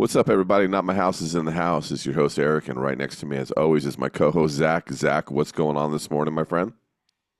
What's up, everybody? Not My House is in the House. It's your host, Eric, and right next to me, as always, is my co-host, Zach. Zach, what's going on this morning, my friend?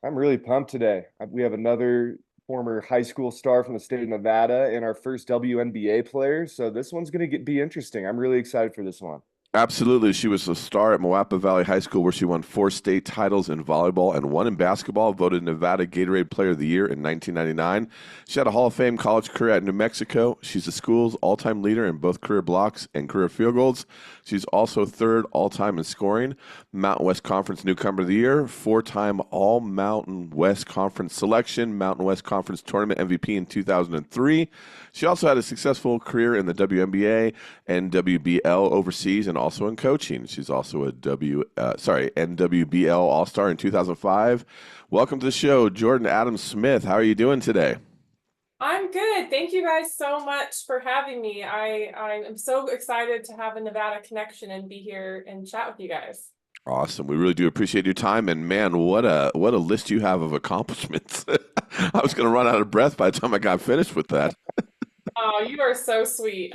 I'm really pumped today. We have another former high school star from the state of Nevada and our first WNBA player. So this one's going to be interesting. I'm really excited for this one. Absolutely. She was a star at Moapa Valley High School, where she won 4 state titles in volleyball and one in basketball, voted Nevada Gatorade Player of the Year in 1999. She had a Hall of Fame college career at New Mexico. She's the school's all-time leader in both career blocks and career field goals. She's also third all-time in scoring, Mountain West Conference Newcomer of the Year, four-time All-Mountain West Conference selection, Mountain West Conference Tournament MVP in 2003. She also had a successful career in the WNBA and WBL overseas and also in coaching. She's also a NWBL All-Star in 2005. Welcome to the show, Jordan Adams Smith. How are you doing today? I'm good. Thank you guys so much for having me. I am so excited to have a Nevada connection and be here and chat with you guys. Awesome. We really do appreciate your time. And man, what a list you have of accomplishments. I was going to run out of breath by the time I got finished with that. Oh, you are so sweet.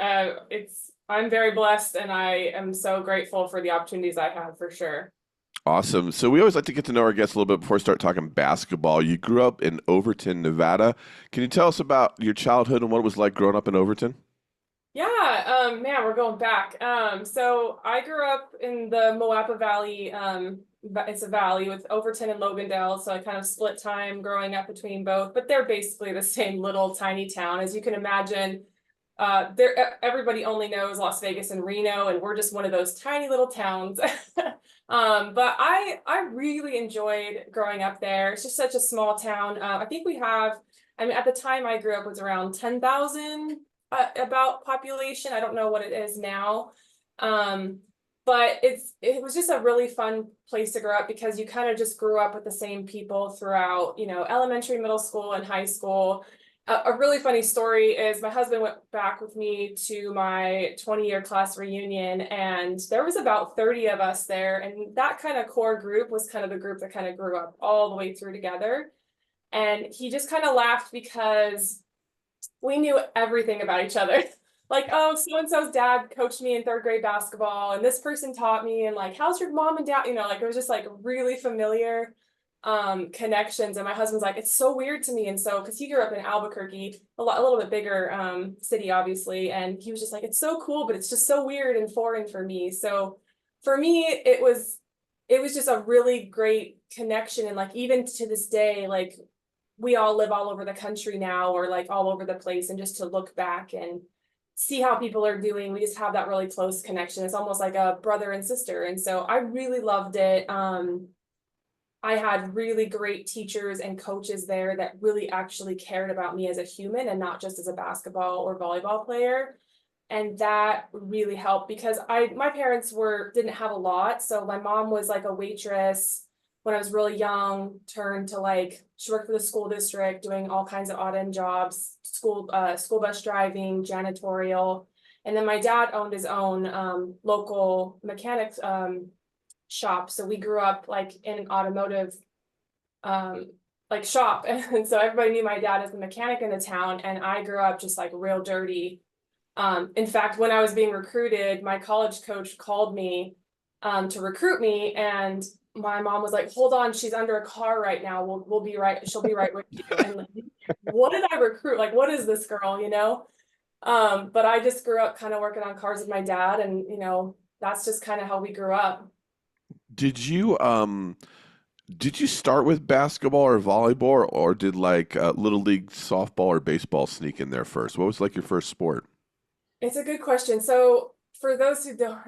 I'm very blessed and I am so grateful for the opportunities I have for sure. Awesome. So we always like to get to know our guests a little bit before we start talking basketball. You grew up in Overton, Nevada. Can you tell us about your childhood and what it was like growing up in Overton? Yeah, man, we're going back. So I grew up in the Moapa Valley. It's a valley with Overton and Logandale, so I kind of split time growing up between both, but they're basically the same little tiny town. As you can imagine, everybody only knows Las Vegas and Reno, and we're just one of those tiny little towns. But I really enjoyed growing up there. It's just such a small town. I think I mean, at the time I grew up was around 10,000 about population. I don't know what it is now. But it was just a really fun place to grow up because you kind of just grew up with the same people throughout, elementary, middle school, and high school. A really funny story is my husband went back with me to my 20-year class reunion, and there was about 30 of us there. And that kind of core group was kind of the group that kind of grew up all the way through together. And he just kind of laughed because we knew everything about each other. Like, oh, so-and-so's dad coached me in third grade basketball, and this person taught me, and like, how's your mom and dad? Like it was just like really familiar connections. And my husband's like, it's so weird to me. And so, because he grew up in Albuquerque, a little bit bigger city, obviously, and he was just like, it's so cool, but it's just so weird and foreign for me. So for me, it was just a really great connection. And like even to this day, like we all live all over the country now, or like all over the place, and just to look back and see how people are doing, we just have that really close connection. It's almost like a brother and sister. And so I really loved it. I had really great teachers and coaches there that really actually cared about me as a human and not just as a basketball or volleyball player. And that really helped because my parents didn't have a lot. So my mom was like a waitress when I was really young, turned to like, she worked for the school district doing all kinds of odd end jobs, school bus driving, janitorial. And then my dad owned his own local mechanics shop. So we grew up like in an automotive like shop. And so everybody knew my dad as the mechanic in the town. And I grew up just like real dirty. In fact, when I was being recruited, my college coach called me to recruit me, and my mom was like, hold on, she's under a car right now. We'll be right. She'll be right with you. And like, what did I recruit? Like, what is this girl, But I just grew up kind of working on cars with my dad, and, that's just kind of how we grew up. Did you did you start with basketball or volleyball, or did like little league softball or baseball sneak in there first? What was like your first sport? It's a good question. So for those who don't,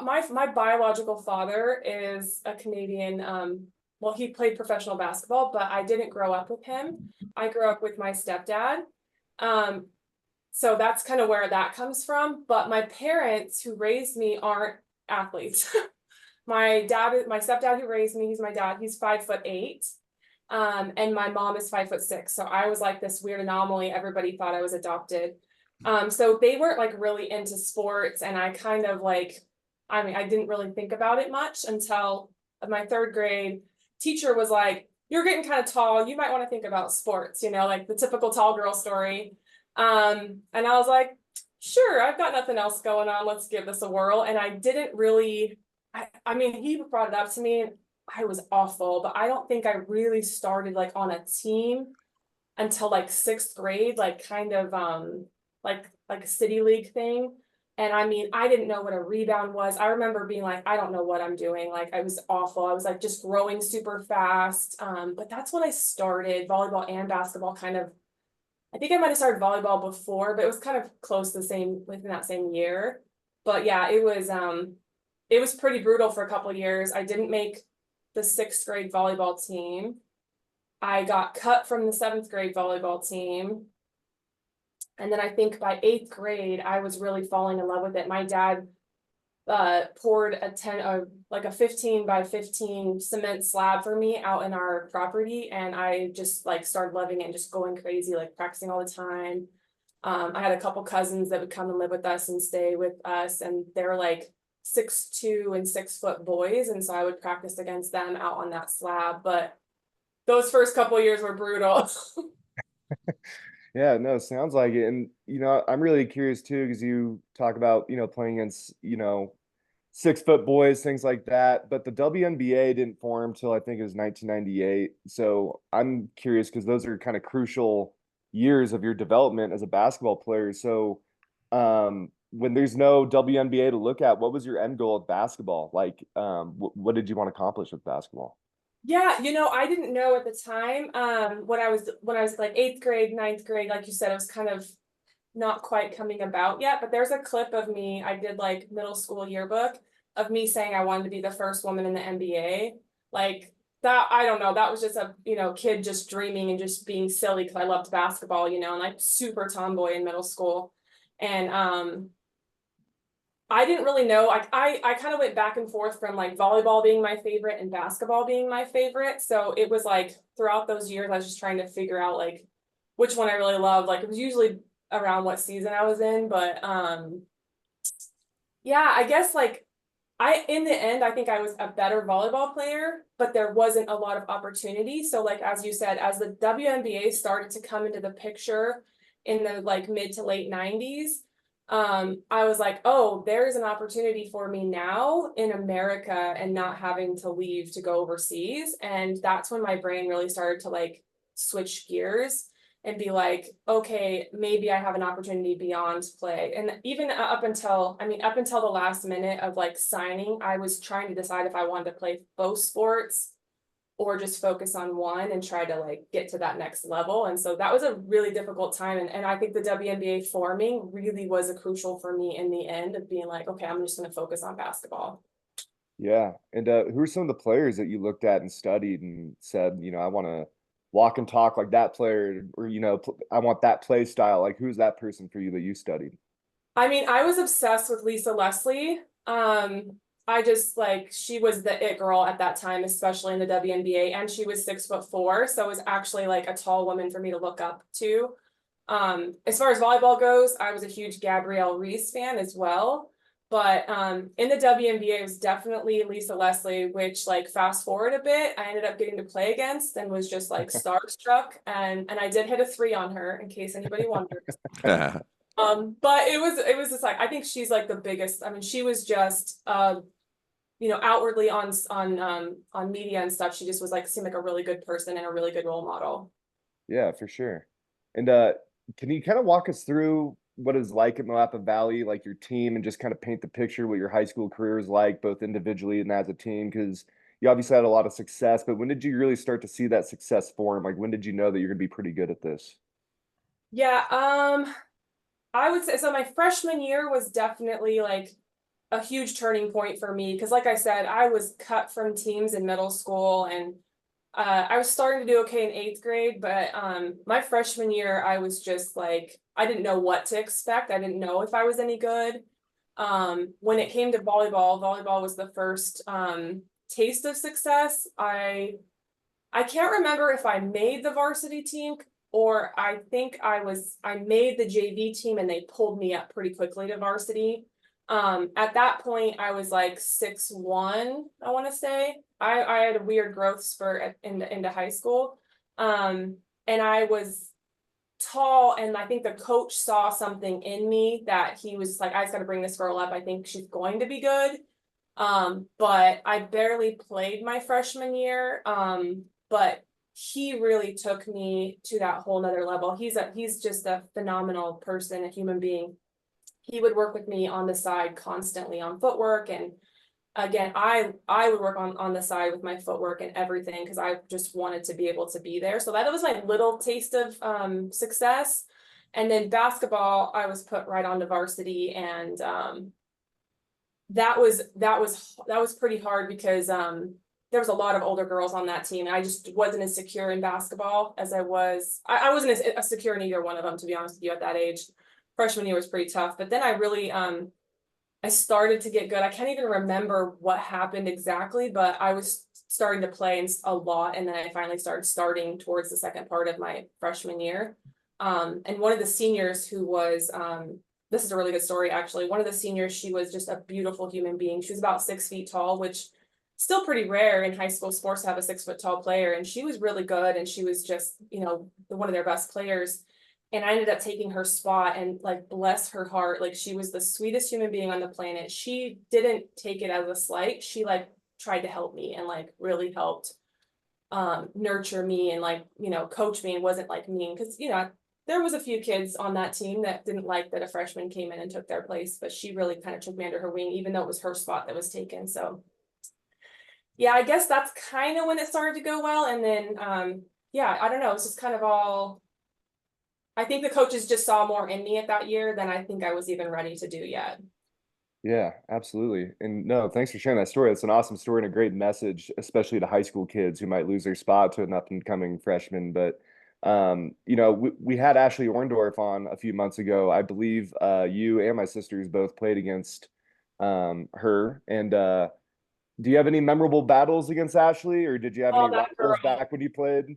my biological father is a Canadian. Well, he played professional basketball, but I didn't grow up with him. I grew up with my stepdad. Um, so that's kind of where that comes from. But my parents who raised me aren't athletes. My stepdad who raised me, he's my dad. He's 5'8". And my mom is 5'6". So I was like this weird anomaly. Everybody thought I was adopted. So they weren't like really into sports, and I kind of like, I didn't really think about it much until my third grade teacher was like, you're getting kind of tall. You might want to think about sports, like the typical tall girl story. And I was like, sure, I've got nothing else going on. Let's give this a whirl. And I didn't really, I mean, he brought it up to me. I was awful, but I don't think I really started like on a team until like sixth grade, like kind of like a city league thing. And I mean, I didn't know what a rebound was. I remember being like, I don't know what I'm doing. Like I was awful. I was like just growing super fast. But that's when I started volleyball and basketball kind of. I think I might have started volleyball before, but it was kind of close to the same within that same year. But yeah, it was pretty brutal for a couple of years. I didn't make the sixth grade volleyball team. I got cut from the seventh grade volleyball team. And then I think by eighth grade, I was really falling in love with it. My dad poured like a 15 by 15 cement slab for me out in our property. And I just like started loving it and just going crazy, like practicing all the time. I had a couple cousins that would come and live with us and stay with us. And they're like 6'2" and 6 foot boys. And so I would practice against them out on that slab. But those first couple of years were brutal. Yeah, no, sounds like it. And, I'm really curious too, because you talk about, playing against, 6 foot boys, things like that. But the WNBA didn't form till I think it was 1998. So I'm curious because those are kind of crucial years of your development as a basketball player. So when there's no WNBA to look at, what was your end goal of basketball? Like, what did you want to accomplish with basketball? Yeah, I didn't know at the time. When I was like eighth grade, ninth grade, like you said, it was kind of not quite coming about yet. But there's a clip of me, I did like middle school yearbook of me saying I wanted to be the first woman in the NBA. Like that, I don't know, that was just a kid just dreaming and just being silly because I loved basketball, and like super tomboy in middle school. And I didn't really know. I kind of went back and forth from like volleyball being my favorite and basketball being my favorite. So it was like throughout those years, I was just trying to figure out like which one I really loved. Like it was usually around what season I was in, but yeah, I guess like in the end, I think I was a better volleyball player, but there wasn't a lot of opportunity. So like as you said, as the WNBA started to come into the picture in the like mid to late 90s, I was like, oh, there's an opportunity for me now in America and not having to leave to go overseas. And that's when my brain really started to like switch gears and be like, okay, maybe I have an opportunity beyond play. And even up until the last minute of like signing, I was trying to decide if I wanted to play both sports or just focus on one and try to like get to that next level. And so that was a really difficult time. And I think the WNBA forming really was a crucial for me in the end of being like, okay, I'm just going to focus on basketball. Yeah. And who are some of the players that you looked at and studied and said, I want to walk and talk like that player, or, I want that play style? Like, who's that person for you that you studied? I mean, I was obsessed with Lisa Leslie. I just like she was the it girl at that time, especially in the WNBA, and she was 6'4", so it was actually like a tall woman for me to look up to. As far as volleyball goes, I was a huge Gabrielle Reese fan as well. But in the WNBA, it was definitely Lisa Leslie, which like fast forward a bit, I ended up getting to play against and was just like starstruck. And I did hit a 3 on her, in case anybody wonders. But it was just like I think she's like the biggest. I mean, she was just outwardly on media and stuff. She just was like seemed like a really good person and a really good role model. Yeah, for sure. And can you kind of walk us through what it's like at Moapa Valley, like your team, and just kind of paint the picture what your high school career is like, both individually and as a team? Because you obviously had a lot of success, but when did you really start to see that success form? Like, when did you know that you're going to be pretty good at this? Yeah, I would say so. My freshman year was definitely like a huge turning point for me because, like I said, I was cut from teams in middle school and I was starting to do okay in eighth grade, but my freshman year, I was just like, I didn't know what to expect. I didn't know if I was any good. When it came to volleyball was the first taste of success. I can't remember if I made the varsity team or I think I made the JV team and they pulled me up pretty quickly to varsity. At that point I was like 6'1", I want to say. I had a weird growth spurt into high school. And tall, and I think the coach saw something in me that he was like, I just got to bring this girl up. I think she's going to be good. But I barely played my freshman year. But he really took me to that whole nother level. He's just a phenomenal person, a human being. He would work with me on the side constantly on footwork, and again, I would work on the side with my footwork and everything because I just wanted to be able to be there. So that was my little taste of success. And then basketball, I was put right onto varsity, and that was pretty hard because there was a lot of older girls on that team, and I just wasn't as secure in basketball as I was. I wasn't as secure in either one of them, to be honest with you, at that age. Freshman year was pretty tough, but then I really I started to get good. I can't even remember what happened exactly, but I was starting to play a lot, and then I finally starting towards the second part of my freshman year. And one of the seniors who was this is a really good story, actually. One of the seniors, she was just a beautiful human being. She was about 6 feet tall, which still pretty rare in high school sports to have a 6 foot tall player. And she was really good, and she was just, one of their best players. And I ended up taking her spot, and like, bless her heart, like, she was the sweetest human being on the planet. She didn't take it as a slight. She like tried to help me and like really helped nurture me and like, coach me, and wasn't like mean. Cause there was a few kids on that team that didn't like that a freshman came in and took their place, but she really kind of took me under her wing, even though it was her spot that was taken. So yeah, I guess that's kind of when it started to go well. And then, I don't know, it's just kind of all, I think the coaches just saw more in me at that year than I think I was even ready to do yet. Yeah, absolutely. And no, thanks for sharing that story. It's an awesome story and a great message, especially to high school kids who might lose their spot to an up and coming freshman. But we had Ashley Orndorff on a few months ago. I believe you and my sisters both played against her. And do you have any memorable battles against Ashley, or did you have any rivals back when you played?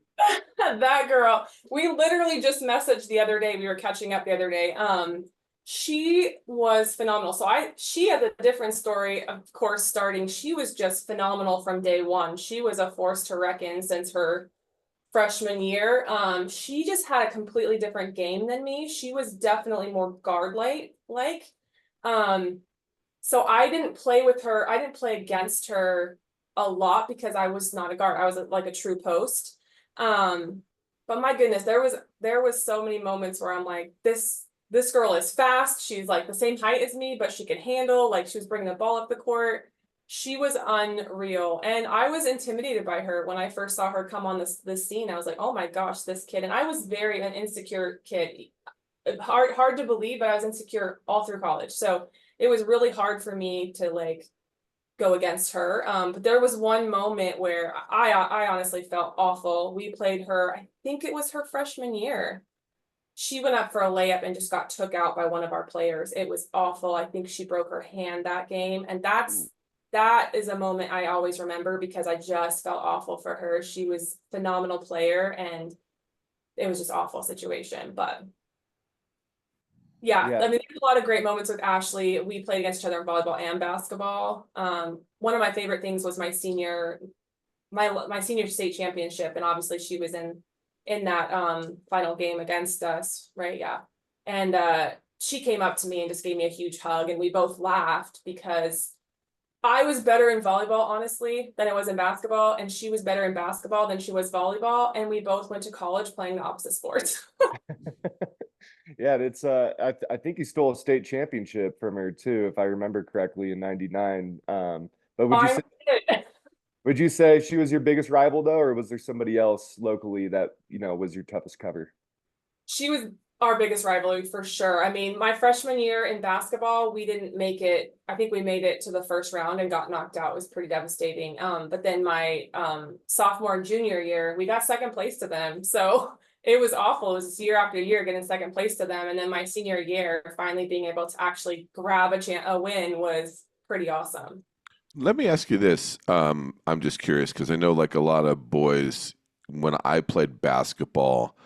That girl, we literally just messaged the other day. We were catching up the other day. She was phenomenal. She has a different story, of course, starting. She was just phenomenal from day one. She was a force to reckon since her freshman year. She just had a completely different game than me. She was definitely more guard like. So I didn't play with her. I didn't play against her a lot because I was not a guard. I was like a true post. But my goodness, there was so many moments where I'm like, this girl is fast. She's like the same height as me, but she can handle, like, she was bringing the ball up the court. She was unreal. And I was intimidated by her when I first saw her come on this scene. I was like, oh my gosh, this kid. And I was an insecure kid. Hard to believe, but I was insecure all through college. So it was really hard for me to like go against her. But there was one moment where I honestly felt awful. We played her, I think it was her freshman year. She went up for a layup and just got took out by one of our players. It was awful. I think she broke her hand that game. And that is a moment I always remember because I just felt awful for her. She was a phenomenal player, and it was just an awful situation. But yeah, I mean, there's a lot of great moments with Ashley. We played against each other in volleyball and basketball. One of my favorite things was my senior state championship, and obviously she was in that final game against us, right? Yeah. And she came up to me and just gave me a huge hug, and we both laughed because I was better in volleyball, honestly, than I was in basketball, and she was better in basketball than she was volleyball, and we both went to college playing the opposite sports. Yeah, it's I think you stole a state championship from her too, if I remember correctly, in '99. But would you say she was your biggest rival though, or was there somebody else locally that was your toughest cover? She was our biggest rivalry for sure. I mean, my freshman year in basketball, we didn't make it. I think we made it to the first round and got knocked out. It was pretty devastating. But then my sophomore and junior year, we got second place to them. So it was awful. It was year after year getting second place to them. And then my senior year, finally being able to actually grab a win was pretty awesome. Let me ask you this. I'm just curious because I know like a lot of boys, when I played basketball,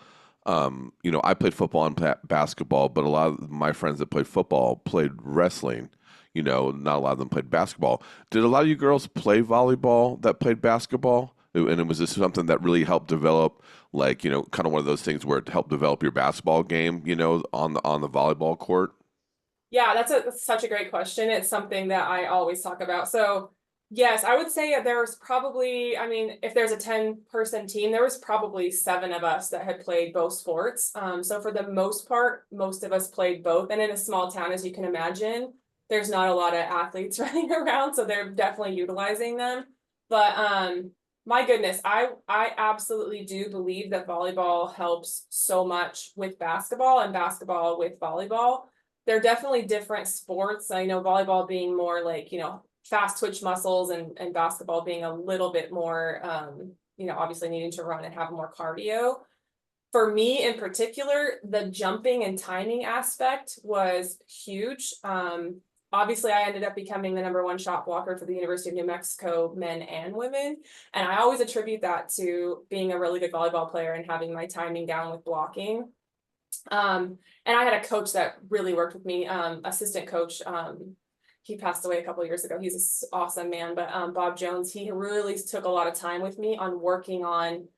I played football and basketball, but a lot of my friends that played football played wrestling. Not a lot of them played basketball. Did a lot of you girls play volleyball that played basketball? And was this something that really helped develop, like, kind of one of those things where it helped develop your basketball game, on the volleyball court? Yeah, that's such a great question. It's something that I always talk about. So, yes, I would say there was probably, I mean, if there's a 10-person team, there was probably 7 of us that had played both sports. So for the most part, most of us played both. And in a small town, as you can imagine, there's not a lot of athletes running around, so they're definitely utilizing them. But my goodness, I absolutely do believe that volleyball helps so much with basketball and basketball with volleyball. They're definitely different sports. I know volleyball being more like, fast twitch muscles, and basketball being a little bit more, obviously needing to run and have more cardio. For me in particular, the jumping and timing aspect was huge. Obviously, I ended up becoming the #1 shot blocker for the University of New Mexico, men and women. And I always attribute that to being a really good volleyball player and having my timing down with blocking. And I had a coach that really worked with me, assistant coach. He passed away a couple of years ago. He's an awesome man, but Bob Jones, he really took a lot of time with me on working on,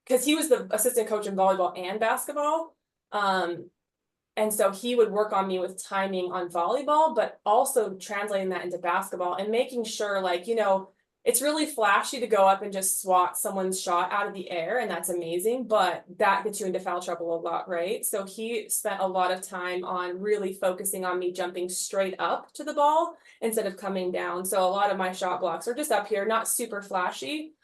because he was the assistant coach in volleyball and basketball. And so he would work on me with timing on volleyball, but also translating that into basketball and making sure, like, it's really flashy to go up and just swat someone's shot out of the air, and that's amazing, but that gets you into foul trouble a lot, right? So he spent a lot of time on really focusing on me jumping straight up to the ball instead of coming down. So a lot of my shot blocks are just up here, not super flashy.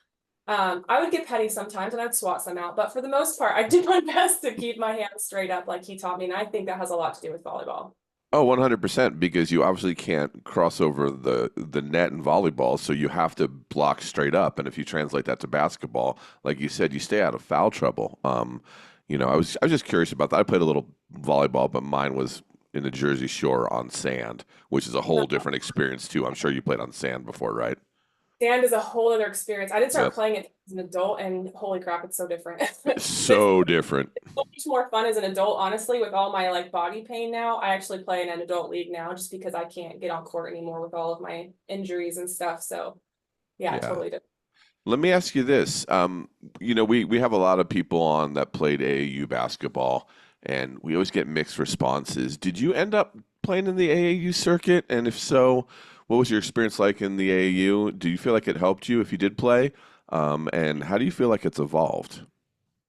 I would get petty sometimes and I'd swat some out, but for the most part, I did my best to keep my hands straight up like he taught me, and I think that has a lot to do with volleyball. Oh, 100%, because you obviously can't cross over the net in volleyball, so you have to block straight up. And if you translate that to basketball, like you said, you stay out of foul trouble. I was just curious about that. I played a little volleyball, but mine was in the Jersey Shore on sand, which is a whole different experience too. I'm sure you played on sand before, right? Sand is a whole other experience. I did start Yep. playing it as an adult, and holy crap, it's so different. It's It's so different. so much more fun as an adult, honestly, with all my like body pain now. I actually play in an adult league now just because I can't get on court anymore with all of my injuries and stuff. So yeah, Yeah. totally different. Let me ask you this. We have a lot of people on that played AAU basketball, and we always get mixed responses. Did you end up playing in the AAU circuit? And if so, what was your experience like in the AAU? Do you feel like it helped you if you did play? And how do you feel like it's evolved?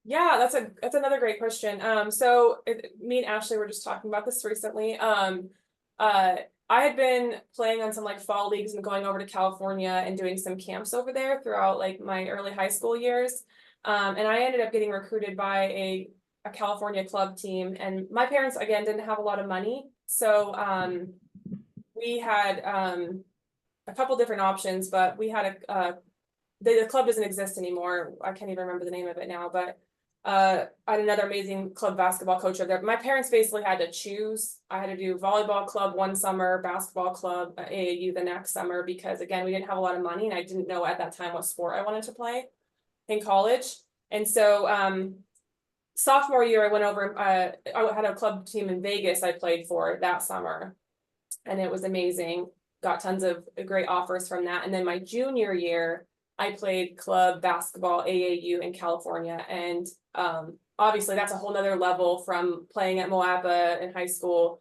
Yeah, that's another great question. So me and Ashley were just talking about this recently. I had been playing on some like fall leagues and going over to California and doing some camps over there throughout like my early high school years. And I ended up getting recruited by a California club team. And my parents, again, didn't have a lot of money. So we had a couple different options, but we had the club doesn't exist anymore. I can't even remember the name of it now, but I had another amazing club basketball coach over there. My parents basically had to choose. I had to do volleyball club one summer, basketball club, AAU the next summer, because again, we didn't have a lot of money and I didn't know at that time what sport I wanted to play in college. And so sophomore year, I went over, I had a club team in Vegas I played for that summer, and it was amazing. Got tons of great offers from that. And then my junior year, I played club basketball AAU in California. And obviously that's a whole nother level from playing at Moapa in high school.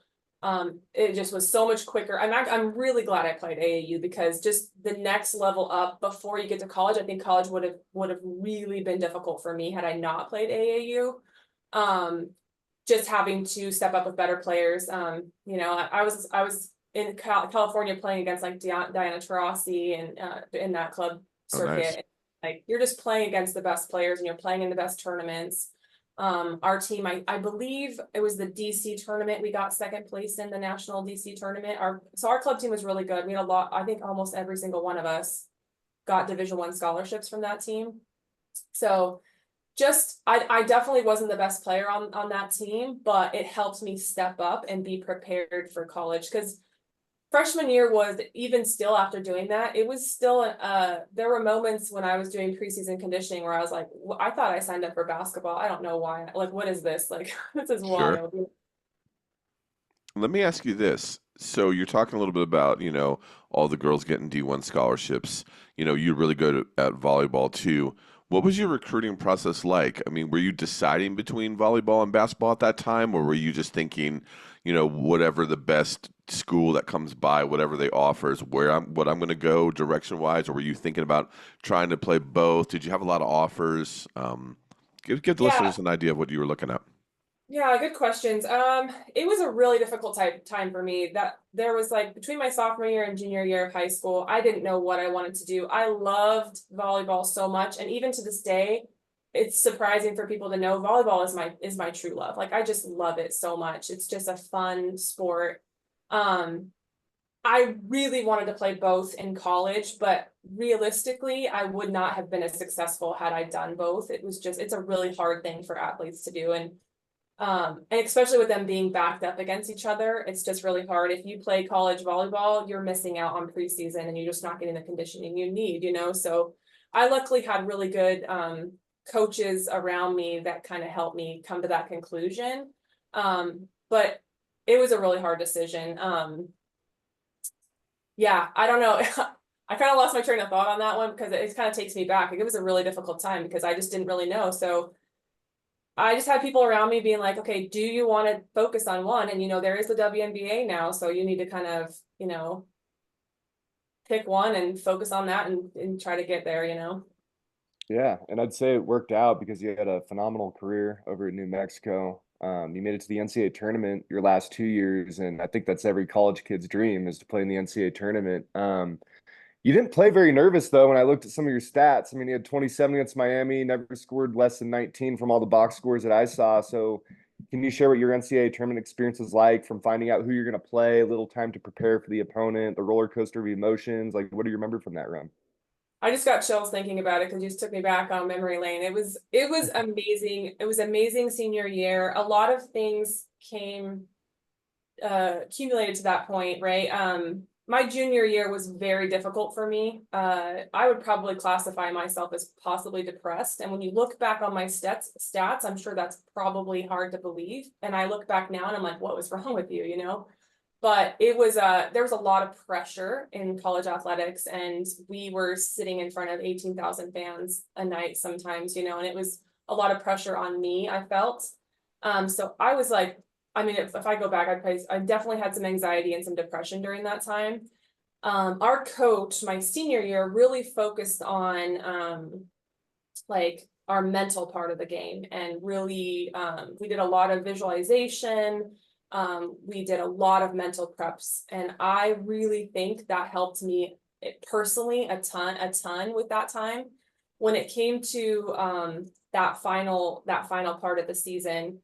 It just was so much quicker. I'm really glad I played AAU, because just the next level up before you get to college, I think college would have really been difficult for me had I not played AAU. Just having to step up with better players. I was in California playing against like Diana Taurasi and in that club Oh, circuit. nice. Like you're just playing against the best players and you're playing in the best tournaments. Our team, I believe it was the DC tournament. We got second place in the national DC tournament. Our club team was really good. We had a lot, I think almost every single one of us got Division I scholarships from that team. So I definitely wasn't the best player on that team, but it helped me step up and be prepared for college, because freshman year was, even still after doing that, it was still there were moments when I was doing preseason conditioning where I was like, I thought I signed up for basketball. I don't know why. Like, what is this? Like, this is Sure. wild. Let me ask you this. So you're talking a little bit about, all the girls getting D1 scholarships. You're really good at volleyball too. What was your recruiting process like? I mean, were you deciding between volleyball and basketball at that time, or were you just thinking, whatever the best school that comes by, whatever they offer is what I'm going to go direction wise, or were you thinking about trying to play both? Did you have a lot of offers? Give the Yeah. listeners an idea of what you were looking at. Yeah, good questions. It was a really difficult time for me. That there was like between my sophomore year and junior year of high school, I didn't know what I wanted to do. I loved volleyball so much, and even to this day, it's surprising for people to know volleyball is my true love. Like I just love it so much. It's just a fun sport. Um, I really wanted to play both in college, but realistically, I would not have been as successful had I done both. It's a really hard thing for athletes to do, and especially with them being backed up against each other, it's just really hard. If you play college volleyball, you're missing out on preseason and you're just not getting the conditioning you need. So I luckily had really good coaches around me that kind of helped me come to that conclusion. But it was a really hard decision. Yeah, I don't know. I kind of lost my train of thought on that one because it kind of takes me back. Like, it was a really difficult time because I just didn't really know. So I just had people around me being like, okay, do you want to focus on one? And, there is the WNBA now, so you need to kind of, pick one and focus on that and try to get there. Yeah, and I'd say it worked out because you had a phenomenal career over in New Mexico. You made it to the NCAA tournament your last 2 years, and I think that's every college kid's dream is to play in the NCAA tournament. You didn't play very nervous though when I looked at some of your stats. I mean, you had 27 against Miami, never scored less than 19 from all the box scores that I saw. So can you share what your NCAA tournament experience was like from finding out who you're going to play, a little time to prepare for the opponent, the roller coaster of emotions? Like, what do you remember from that run? I just got chills thinking about it because you just took me back on memory lane. It was amazing. It was amazing senior year. A lot of things came accumulated to that point, right? My junior year was very difficult for me. I would probably classify myself as possibly depressed. And when you look back on my stats, I'm sure that's probably hard to believe. And I look back now and I'm like, what was wrong with you? But it was there was a lot of pressure in college athletics, and we were sitting in front of 18,000 fans a night sometimes, and it was a lot of pressure on me, I felt. So I was like, I mean, if I go back, I definitely had some anxiety and some depression during that time. Our coach, my senior year, really focused on like our mental part of the game, and really we did a lot of visualization. We did a lot of mental preps, and I really think that helped me personally a ton with that time. When it came to that final part of the season,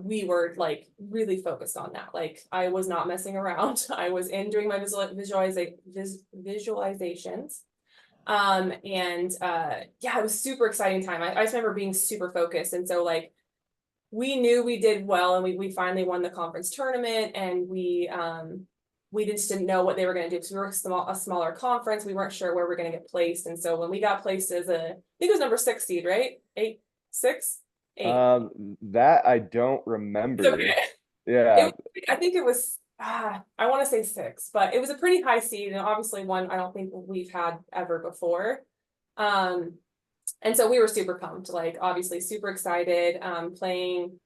we were like really focused on that. Like I was not messing around. I was in doing my visualizations. Yeah, it was super exciting time. I just remember being super focused. And so like we knew we did well, and we finally won the conference tournament, and we just didn't know what they were going to do because we were a smaller conference. We weren't sure where we are going to get placed. And so when we got placed as I think it was number 6 seed, right? 8, 6, 8. That I don't remember. It's okay. Yeah. I think it was, I want to say 6, but it was a pretty high seed, and obviously one I don't think we've had ever before. And so we were super pumped, like obviously super excited, playing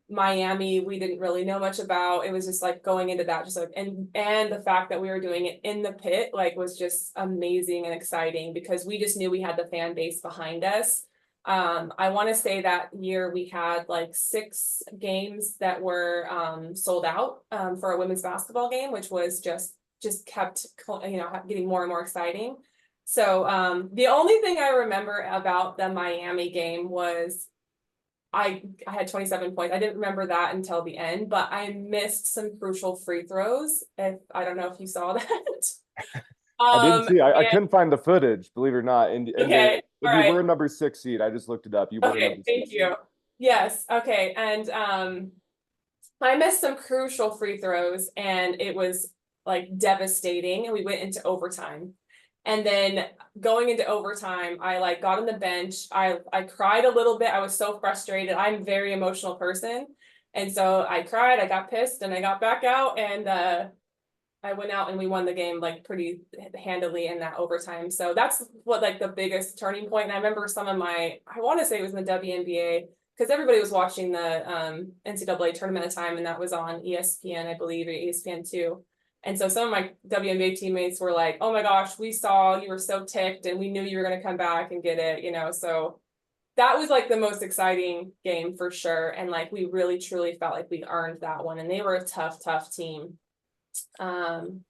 Miami. We didn't really know much about. It was just like going into that, just like, and the fact that we were doing it in the pit, like, was just amazing and exciting because we just knew we had the fan base behind us. I want to say that year we had like 6 games that were sold out for a women's basketball game, which was just kept getting more and more exciting. So the only thing I remember about the Miami game was I had 27 points. I didn't remember that until the end, but I missed some crucial free throws. If I don't know if you saw that. I didn't see. I And couldn't find the footage, believe it or not. And okay, all you right. were a number 6 seed. I just looked it up. You were a Okay, number 6 thank seed. you. Yes, okay. And I missed some crucial free throws, and it was like devastating. And we went into overtime. And then going into overtime, I like got on the bench. I cried a little bit. I was so frustrated. I'm a very emotional person. And so I cried, I got pissed, and I got back out, and I went out and we won the game like pretty handily in that overtime. So that's what like the biggest turning point. And I remember some of I want to say it was in the WNBA, because everybody was watching the NCAA tournament at the time, and that was on ESPN, I believe, or ESPN2. And so some of my WNBA teammates were like, "Oh my gosh, we saw you were so ticked, and we knew you were going to come back and get it," So that was like the most exciting game for sure. And like we really truly felt like we earned that one. And they were a tough, tough team. And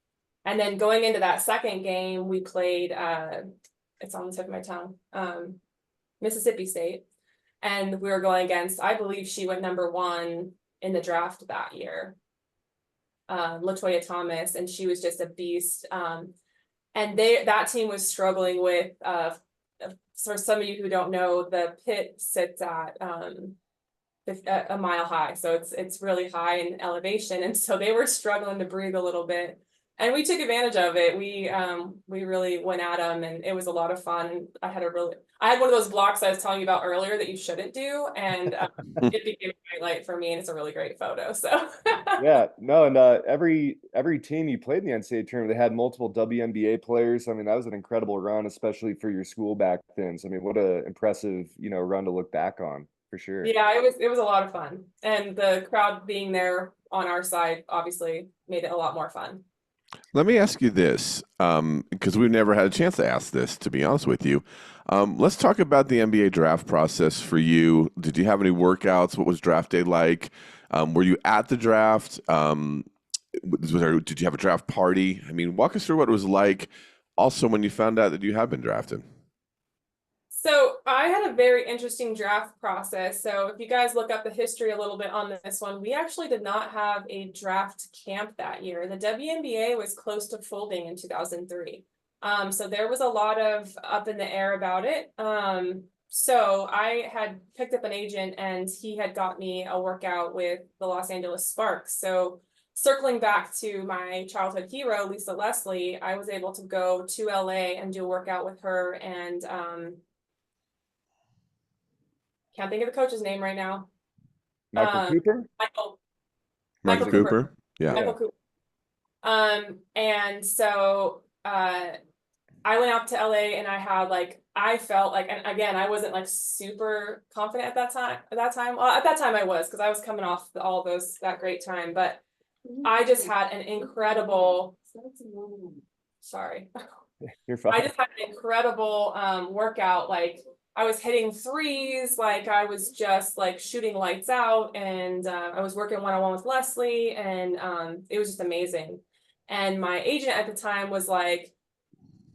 then going into that second game, we played it's on the tip of my tongue, Mississippi State. And we were going against, I believe she went number 1 in the draft that year, LaToya Thomas, and she was just a beast. And that team was struggling with for some of you who don't know, the pit sits at a mile high, so it's really high in elevation, and so they were struggling to breathe a little bit, and we took advantage of it. We really went at them, and it was a lot of fun. I had one of those blocks I was telling you about earlier that you shouldn't do, and it became a highlight for me, and it's a really great photo. So Yeah, no, and every team you played in the NCAA tournament, they had multiple WNBA players. I mean, that was an incredible run, especially for your school back then. So I mean, what a impressive run to look back on, for sure. yeah, it was a lot of fun, and the crowd being there on our side obviously made it a lot more fun. Let me ask you this, because we've never had a chance to ask this, to be honest with you. Let's talk about the NBA draft process for you. Did you have any workouts? What was draft day like? Were you at the draft? Did you have a draft party? I mean, walk us through what it was like. Also, when you found out that you had been drafted. So I had a very interesting draft process. So if you guys look up the history a little bit on this one, we actually did not have a draft camp that year. The WNBA was close to folding in 2003. So there was a lot of up in the air about it. So I had picked up an agent, and he had got me a workout with the Los Angeles Sparks. So circling back to my childhood hero, Lisa Leslie, I was able to go to LA and do a workout with her, and can't think of the coach's name right now. Michael Cooper? Michael Cooper. Yeah. Michael Cooper. And so I went out to LA, and I felt like, and again, I wasn't like super confident at that time. Well, at that time I was, because I was coming off all that great time, but I just had an incredible, sorry. You're fine. I just had an incredible workout. Like I was hitting threes, like I was just like shooting lights out, and I was working one-on-one with Leslie, and it was just amazing. And my agent at the time was like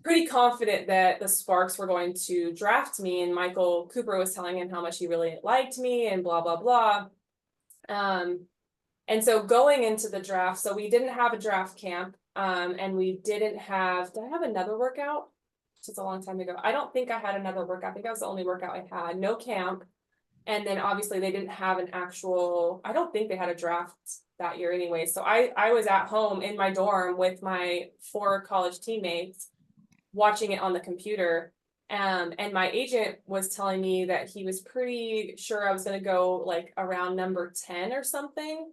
pretty confident that the Sparks were going to draft me, and Michael Cooper was telling him how much he really liked me and blah, blah, blah. And so going into the draft, so we didn't have a draft camp, and we did I have another workout? It's a long time ago. I don't think I had another workout. I think that was the only workout I had. No camp. And then obviously they didn't have I don't think they had a draft that year anyway. So I was at home in my dorm with my 4 college teammates watching it on the computer. And my agent was telling me that he was pretty sure I was going to go like around number 10 or something.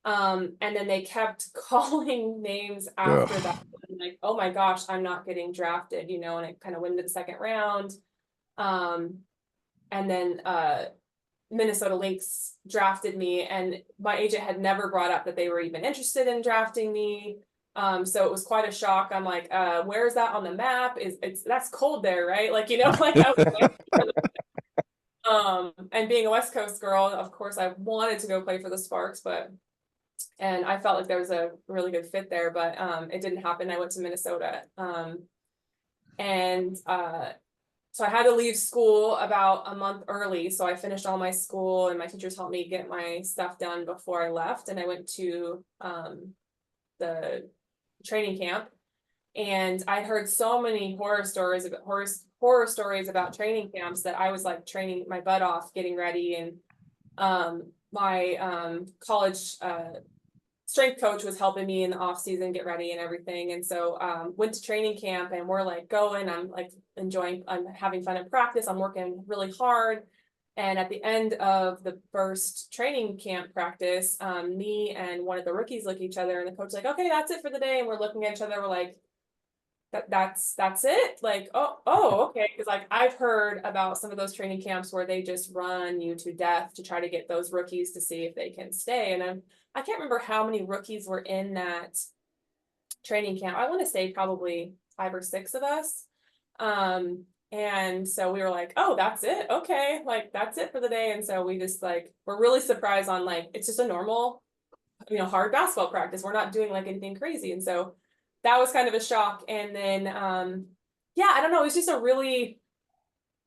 And then they kept calling names after that. Like, oh my gosh, I'm not getting drafted, and it kind of went into the second round. And then Minnesota Lynx drafted me, and my agent had never brought up that they were even interested in drafting me. So it was quite a shock. I'm like, where is that on the map? That's cold there, right? Like, like I was and being a West Coast girl, of course I wanted to go play for the Sparks, and I felt like there was a really good fit there, but it didn't happen. I went to Minnesota. So I had to leave school about a month early. So I finished all my school, and my teachers helped me get my stuff done before I left. And I went to the training camp, and I heard so many horror stories about training camps that I was like training my butt off, getting ready. And my college strength coach was helping me in the off season get ready and everything. And so went to training camp, and we're like going, I'm like I'm having fun in practice, I'm working really hard. And at the end of the first training camp practice, me and one of the rookies look at each other, and the coach's like, okay, that's it for the day. And we're looking at each other, we're like, that's it? Like, oh, okay. Because like I've heard about some of those training camps where they just run you to death to try to get those rookies to see if they can stay. And I can't remember how many rookies were in that training camp. I want to say probably 5 or 6 of us. And so we were like, oh, that's it. Okay. Like, that's it for the day. And so we just like, we're really surprised on like, it's just a normal, hard basketball practice. We're not doing like anything crazy. And so that was kind of a shock. And then, yeah, I don't know. It's just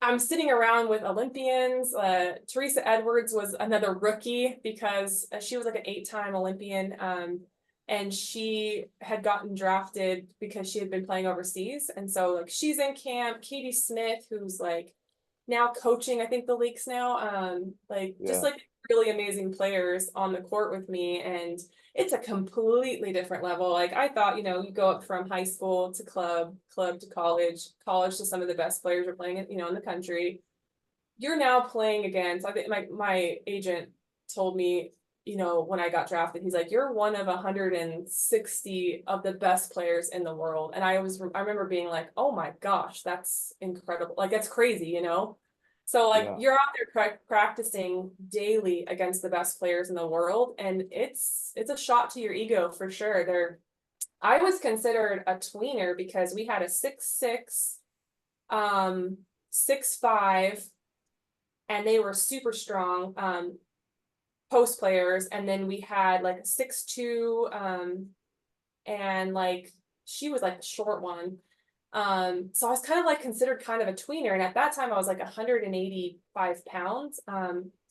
I'm sitting around with Olympians. Teresa Edwards was another rookie because she was like an 8-time Olympian. And she had gotten drafted because she had been playing overseas. And so like she's in camp. Katie Smith, who's like now coaching, I think the leagues now, just like really amazing players on the court with me. And it's a completely different level. Like I thought, you go up from high school to club to college to some of the best players are playing, in the country. You're now playing against, I think my agent told me, when I got drafted, he's like, you're one of 160 of the best players in the world. And I remember being like, oh my gosh, that's incredible. Like, that's crazy, So like you're out there practicing daily against the best players in the world. And it's a shot to your ego for sure. I was considered a tweener because we had a 6'6", 6'5", and they were super strong. Post players, and then we had like a 6'2", and like she was like the short one. So I was kind of like considered kind of a tweener, and at that time I was like 185 pounds,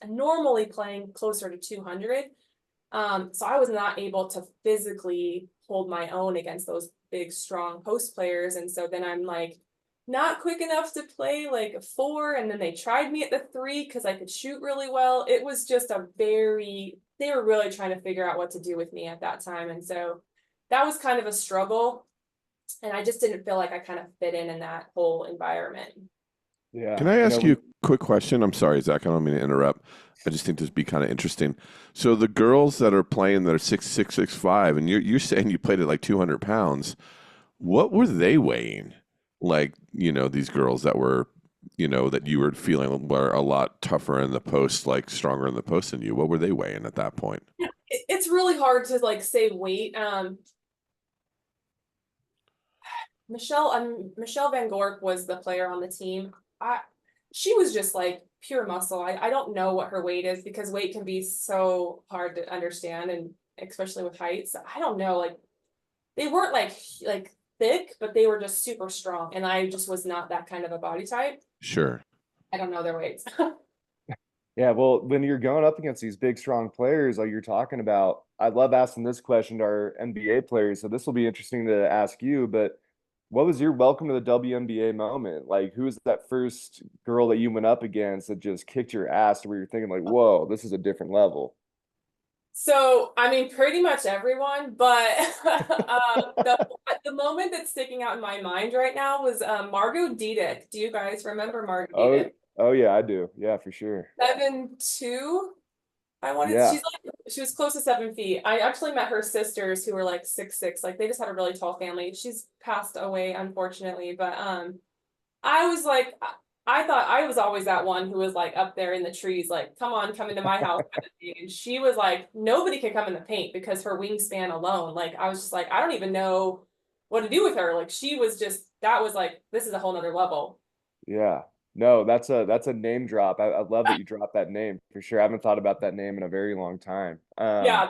normally playing closer to 200. So I was not able to physically hold my own against those big strong post players, and so then I'm like not quick enough to play like a 4, and then they tried me at the 3 because I could shoot really well. It was just they were really trying to figure out what to do with me at that time. And so that was kind of a struggle. And I just didn't feel like I kind of fit in that whole environment. Yeah. Can I ask you a quick question? I'm sorry, Zach, I don't mean to interrupt. I just think this would be kind of interesting. So the girls that are playing that are 6'6", 6'5", and you're saying you played at like 200 pounds, what were they weighing? Like, these girls that were, that you were feeling were a lot tougher in the post, like stronger in the post than you. What were they weighing at that point? It's really hard to like say weight. Michelle Van Gorp was the player on the team. She was just like pure muscle. I don't know what her weight is because weight can be so hard to understand, and especially with height. So I don't know. Like they weren't like thick, but they were just super strong, and I just was not that kind of a body type. Sure. I don't know their weights. Yeah, well, when you're going up against these big, strong players like you're talking about, I love asking this question to our NBA players. So this will be interesting to ask you, but what was your welcome to the WNBA moment? Like, who was that first girl that you went up against that just kicked your ass to where you're thinking like, whoa, this is a different level? So, I mean, pretty much everyone, but the moment that's sticking out in my mind right now was Margot Diedick. Do you guys remember Margot Diedick? Oh yeah, I do. Yeah, for sure. 7'2". Yeah. She was close to 7 feet. I actually met her sisters who were like 6'6". Like they just had a really tall family. She's passed away, unfortunately, but I was like, I thought I was always that one who was like up there in the trees, like, come on, come into my house kind of thing. And she was like, nobody could come in the paint because her wingspan alone. Like I was just like, I don't even know what to do with her. Like she was just, that was like, this is a whole nother level. Yeah. No, that's a name drop. I love that you dropped that name for sure. I haven't thought about that name in a very long time. Yeah.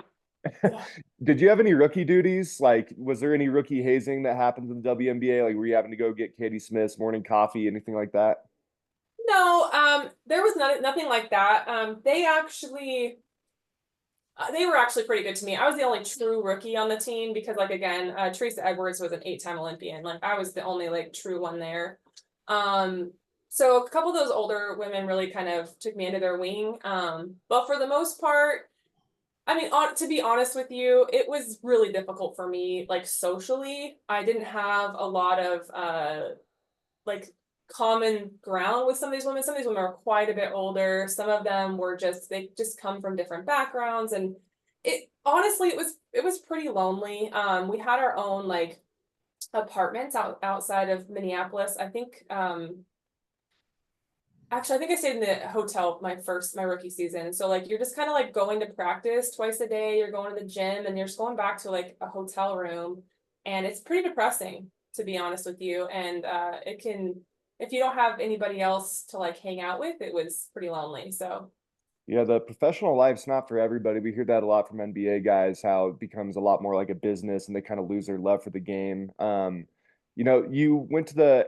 Did you have any rookie duties? Like, was there any rookie hazing that happened in the WNBA? Like, were you having to go get Katie Smith's morning coffee, anything like that? No, there was nothing like that. They were actually pretty good to me. I was the only true rookie on the team because, like, again, Teresa Edwards was an 8-time Olympian. Like, I was the only like true one there. So a couple of those older women really kind of took me under their wing. But for the most part, I mean, to be honest with you, it was really difficult for me, like socially. I didn't have a lot of like common ground with some of these women. Some of these women are quite a bit older. Some of them were they just come from different backgrounds, and it honestly it was pretty lonely. We had our own like apartments outside of Minneapolis. I think actually I think I stayed in the hotel my rookie season. So like you're just kind of like going to practice twice a day, you're going to the gym, and you're just going back to like a hotel room, and it's pretty depressing, to be honest with you. And it can, if you don't have anybody else to like hang out with, it was pretty lonely. So Yeah, the professional life's not for everybody. We hear that a lot from NBA guys, how it becomes a lot more like a business and they kind of lose their love for the game. You went to the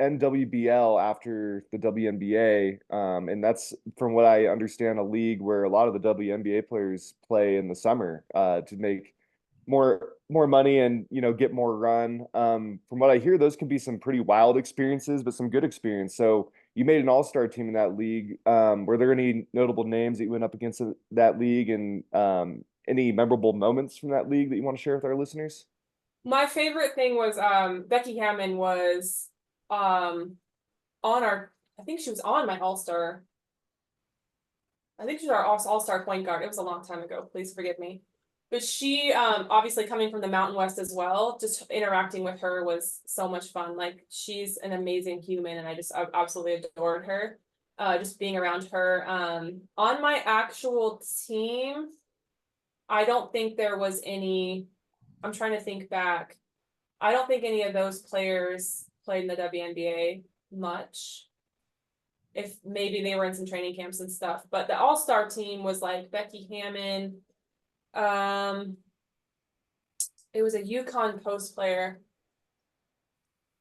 NWBL after the WNBA, and that's, from what I understand, a league where a lot of the WNBA players play in the summer to make more money and get more run. From what I hear, those can be some pretty wild experiences, but some good experience. So you made an all-star team in that league. Were there any notable names that you went up against in that league, and any memorable moments from that league that you want to share with our listeners? my favorite thing was Becky Hammond was on our, I think she was on my all-star. I think she's our all-star point guard. It was a long time ago. Please forgive me. But she, obviously coming from the Mountain West as well, just interacting with her was so much fun. Like she's an amazing human, and I absolutely adored her. Just being around her. On my actual team, I don't think there was any. I'm trying to think back. I don't think any of those players played in the WNBA much. If maybe they were in some training camps and stuff, but the all-star team was like Becky Hammond. It was a UConn post player.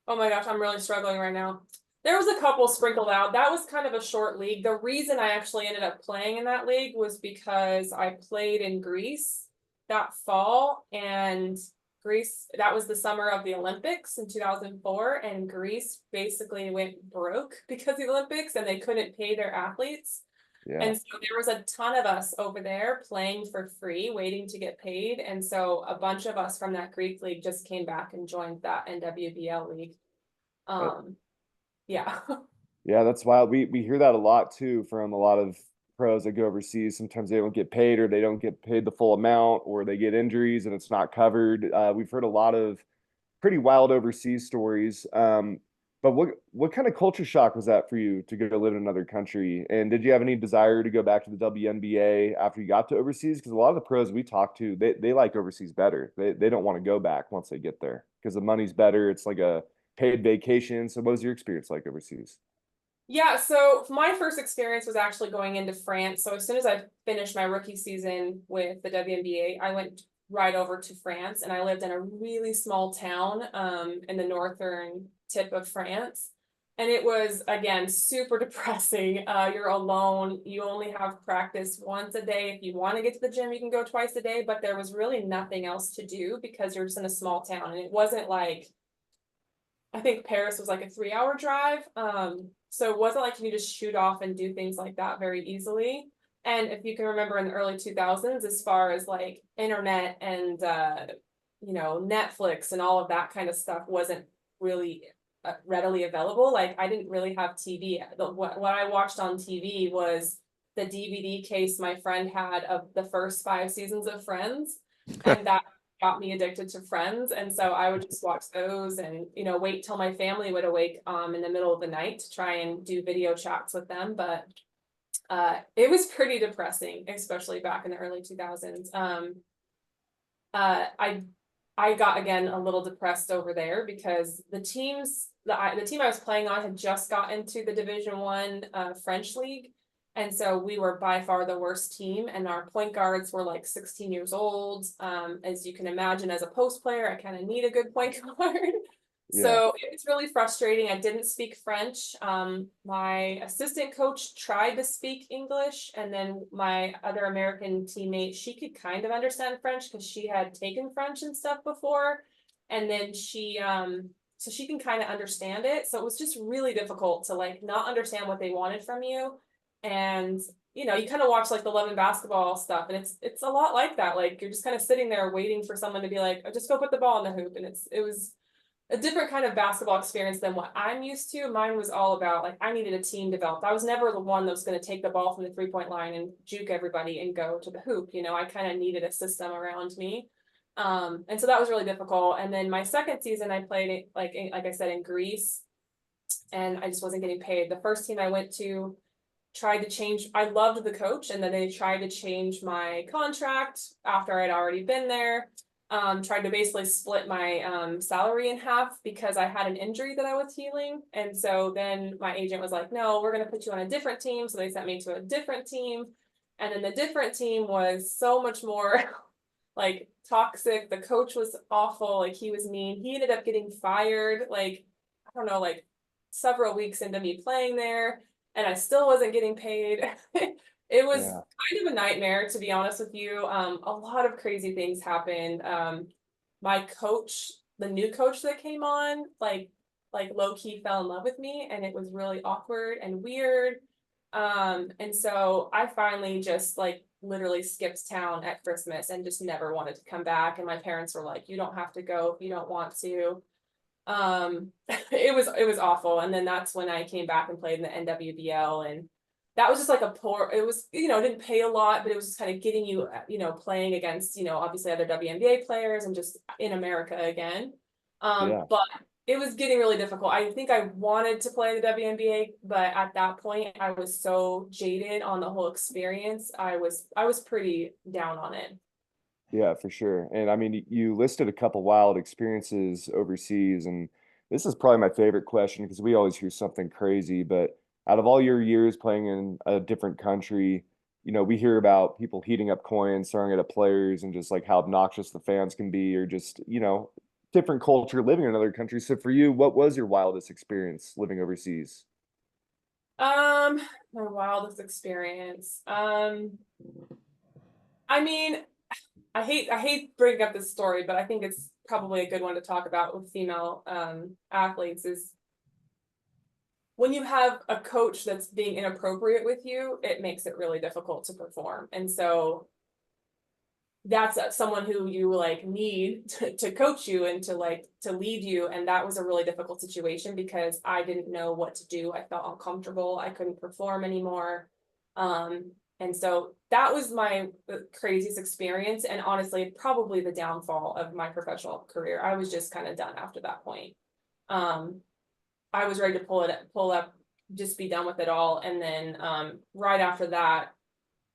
Oh my gosh, I'm really struggling right now. There was a couple sprinkled out. That was kind of a short league. The reason I actually ended up playing in that league was because I played in Greece that fall, and Greece, that was the summer of the Olympics in 2004, and Greece basically went broke because of the Olympics and they couldn't pay their athletes. Yeah. And so there was a ton of us over there playing for free, waiting to get paid. And so a bunch of us from that Greek league just came back and joined that NWBL league. Yeah. Yeah, that's wild. We hear that a lot too from a lot of pros that go overseas. Sometimes they don't get paid, or they don't get paid the full amount, or they get injuries and it's not covered. We've heard a lot of pretty wild overseas stories. But what kind of culture shock was that for you to go live in another country? And did you have any desire to go back to the WNBA after you got to overseas? Because a lot of the pros we talk to, they like overseas better. They don't want to go back once they get there because the money's better. It's like a paid vacation. So what was your experience like overseas? Yeah, so my first experience was actually going into France. So as soon as I finished my rookie season with the WNBA, I went right over to France, and I lived in a really small town in the northern tip of France. And it was, again, super depressing. You're alone. You only have practice once a day. If you want to get to the gym, you can go twice a day, but there was really nothing else to do because you're just in a small town. And it wasn't like, I think Paris was like a 3-hour drive. So it wasn't like you could just shoot off and do things like that very easily. And if you can remember in the early 2000s, as far as like internet and, Netflix and all of that kind of stuff wasn't really readily available. Like I didn't really have TV. What I watched on TV was the DVD case my friend had of the first 5 seasons of Friends. And that got me addicted to Friends. And so I would just watch those and, wait till my family would awake in the middle of the night to try and do video chats with them. But it was pretty depressing, especially back in the early 2000s. I got, again, a little depressed over there because the team I was playing on had just got into the Division One French league. And so we were by far the worst team, and our point guards were like 16 years old. As you can imagine, as a post player, I kind of need a good point guard. Yeah. So it was really frustrating. I didn't speak French. My assistant coach tried to speak English, and then my other American teammate, she could kind of understand French because she had taken French and stuff before. And then so she can kind of understand it. So it was just really difficult to like not understand what they wanted from you. And you kind of watch like the Love and Basketball stuff, and it's a lot like that. Like you're just kind of sitting there waiting for someone to be like, oh, just go put the ball in the hoop. And it was a different kind of basketball experience than what I'm used to. Mine was all about like I needed a team developed. I was never the one that was going to take the ball from the 3-point line and juke everybody and go to the hoop. You know, I kind of needed a system around me. And so that was really difficult. And then my second season, I played like I said in Greece, and I just wasn't getting paid. The first team I went to tried to change. I loved the coach, and then they tried to change my contract after I'd already been there. Tried to basically split my salary in half because I had an injury that I was healing. And so then my agent was like, no, we're going to put you on a different team. So they sent me to a different team. And then the different team was so much more like toxic. The coach was awful. Like he was mean. He ended up getting fired, like, I don't know, like several weeks into me playing there. And I still wasn't getting paid. It was kind of a nightmare, to be honest with you. A lot of crazy things happened. My coach, the new coach that came on, like low key fell in love with me, and it was really awkward and weird. And so I finally just like literally skipped town at Christmas and just never wanted to come back. And my parents were like, you don't have to go if you don't want to. It was awful. And then that's when I came back and played in the NWBL, and that was just like it was, you know, didn't pay a lot, but it was just kind of getting you, you know, playing against, you know, obviously other WNBA players and just in America again. But it was getting really difficult. I think I wanted to play the WNBA, but at that point I was so jaded on the whole experience. I was pretty down on it. Yeah, for sure. And I mean, you listed a couple wild experiences overseas, and this is probably my favorite question because we always hear something crazy, but out of all your years playing in a different country, you know, we hear about people heating up coins, throwing it at players, and just like how obnoxious the fans can be, or just, you know, different culture living in another country. So for you, what was your wildest experience living overseas? My wildest experience. I mean, I hate bringing up this story, but I think it's probably a good one to talk about with female athletes is when you have a coach that's being inappropriate with you, it makes it really difficult to perform. And so that's someone who you like need to coach you and to lead you. And that was a really difficult situation because I didn't know what to do. I felt uncomfortable. I couldn't perform anymore. And so that was my craziest experience. And honestly, probably the downfall of my professional career. I was just kind of done after that point. I was ready to pull up, just be done with it all. And then right after that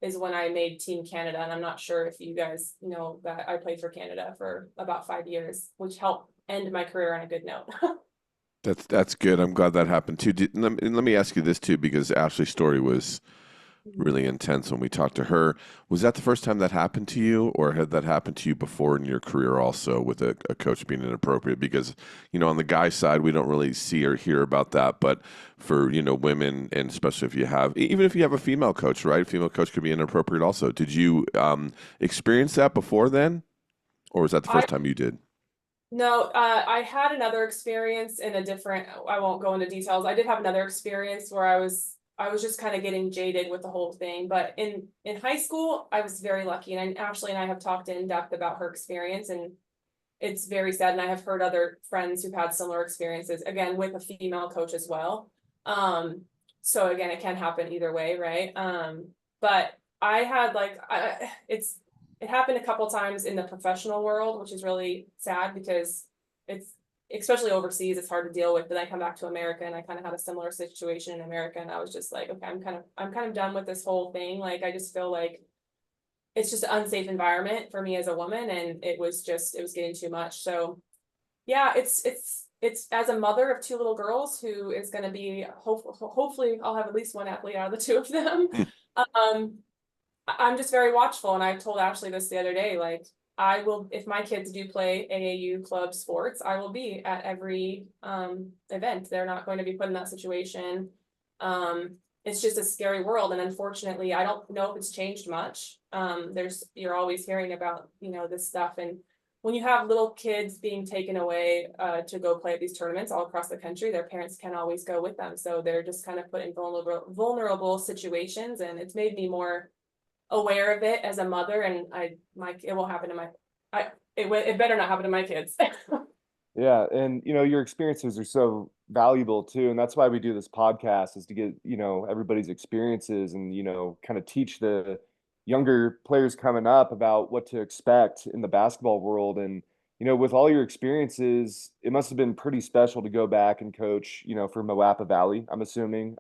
is when I made Team Canada. And I'm not sure if you guys know that I played for Canada for about 5 years, which helped end my career on a good note. That's good. I'm glad that happened too. And let me ask you this too, because Ashley's story was really intense when we talked to her. Was that the first time that happened to you, or had that happened to you before in your career also with a coach being inappropriate? Because, you know, on the guy side, we don't really see or hear about that. But for, you know, women, and especially if you have, even if you have a female coach, right? A female coach could be inappropriate also. Did you experience that before then? Or was that the first time you did? No, I had another experience in a different, I won't go into details. I did have another experience where I was just kind of getting jaded with the whole thing. But in high school, I was very lucky. And Ashley and I have talked in depth about her experience, and it's very sad. And I have heard other friends who've had similar experiences, again, with a female coach as well. So again, it can happen either way, right? But I had like, it happened a couple times in the professional world, which is really sad because it's, especially overseas, it's hard to deal with. Then I come back to America and I kind of had a similar situation in America, and I was just like, okay, I'm kind of done with this whole thing. Like, I just feel like it's just an unsafe environment for me as a woman, and it was getting too much. So yeah, it's as a mother of 2 little girls who is going to be hopefully I'll have at least one athlete out of the 2 of them. I'm just very watchful, and I told Ashley this the other day, like, I will, if my kids do play AAU club sports, I will be at every event. They're not going to be put in that situation. It's just a scary world, and unfortunately, I don't know if it's changed much. You're always hearing about, you know, this stuff, and when you have little kids being taken away to go play at these tournaments all across the country, their parents can't always go with them, so they're just kind of put in vulnerable situations, and it's made me more aware of it as a mother, and it won't happen to it better not happen to my kids. Yeah, and your experiences are so valuable too, and that's why we do this podcast is to get, everybody's experiences and, kind of teach the younger players coming up about what to expect in the basketball world. And, with all your experiences, it must have been pretty special to go back and coach, for Moapa Valley, I'm assuming.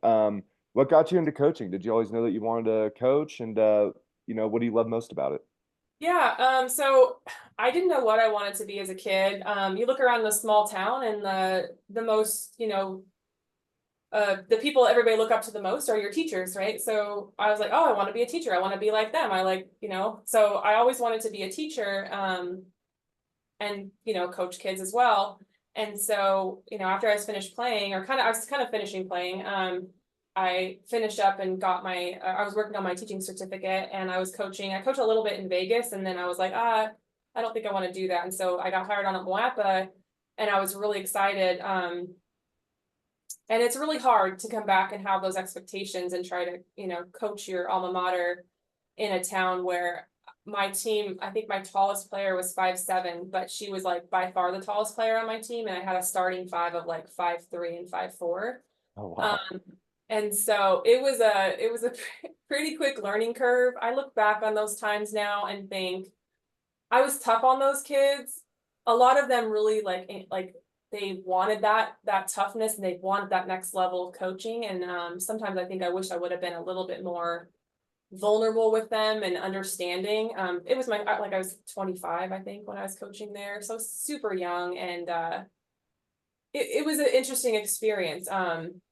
What got you into coaching? Did you always know that you wanted to coach? And what do you love most about it? Yeah, so I didn't know what I wanted to be as a kid. You look around the small town and the most, the people everybody look up to the most are your teachers, right? So I was like, oh, I want to be a teacher. I want to be like them. I like, so I always wanted to be a teacher, and, coach kids as well. And so, after I was finished playing, I was kind of finishing playing, I finished up and got I was working on my teaching certificate and I was coaching. I coached a little bit in Vegas and then I was like, I don't think I want to do that. And so I got hired on at Moapa and I was really excited. And it's really hard to come back and have those expectations and try to, coach your alma mater in a town where my team, I think my tallest player was 5'7", but she was like by far the tallest player on my team. And I had a starting five of like 5'3" and 5'4". Oh, wow. And so it was a pretty quick learning curve. I look back on those times now and think I was tough on those kids. A lot of them really like they wanted that toughness and they wanted that next level of coaching. And sometimes I think I wish I would have been a little bit more vulnerable with them and understanding. It was I was 25, I think, when I was coaching there, so super young, and it was an interesting experience.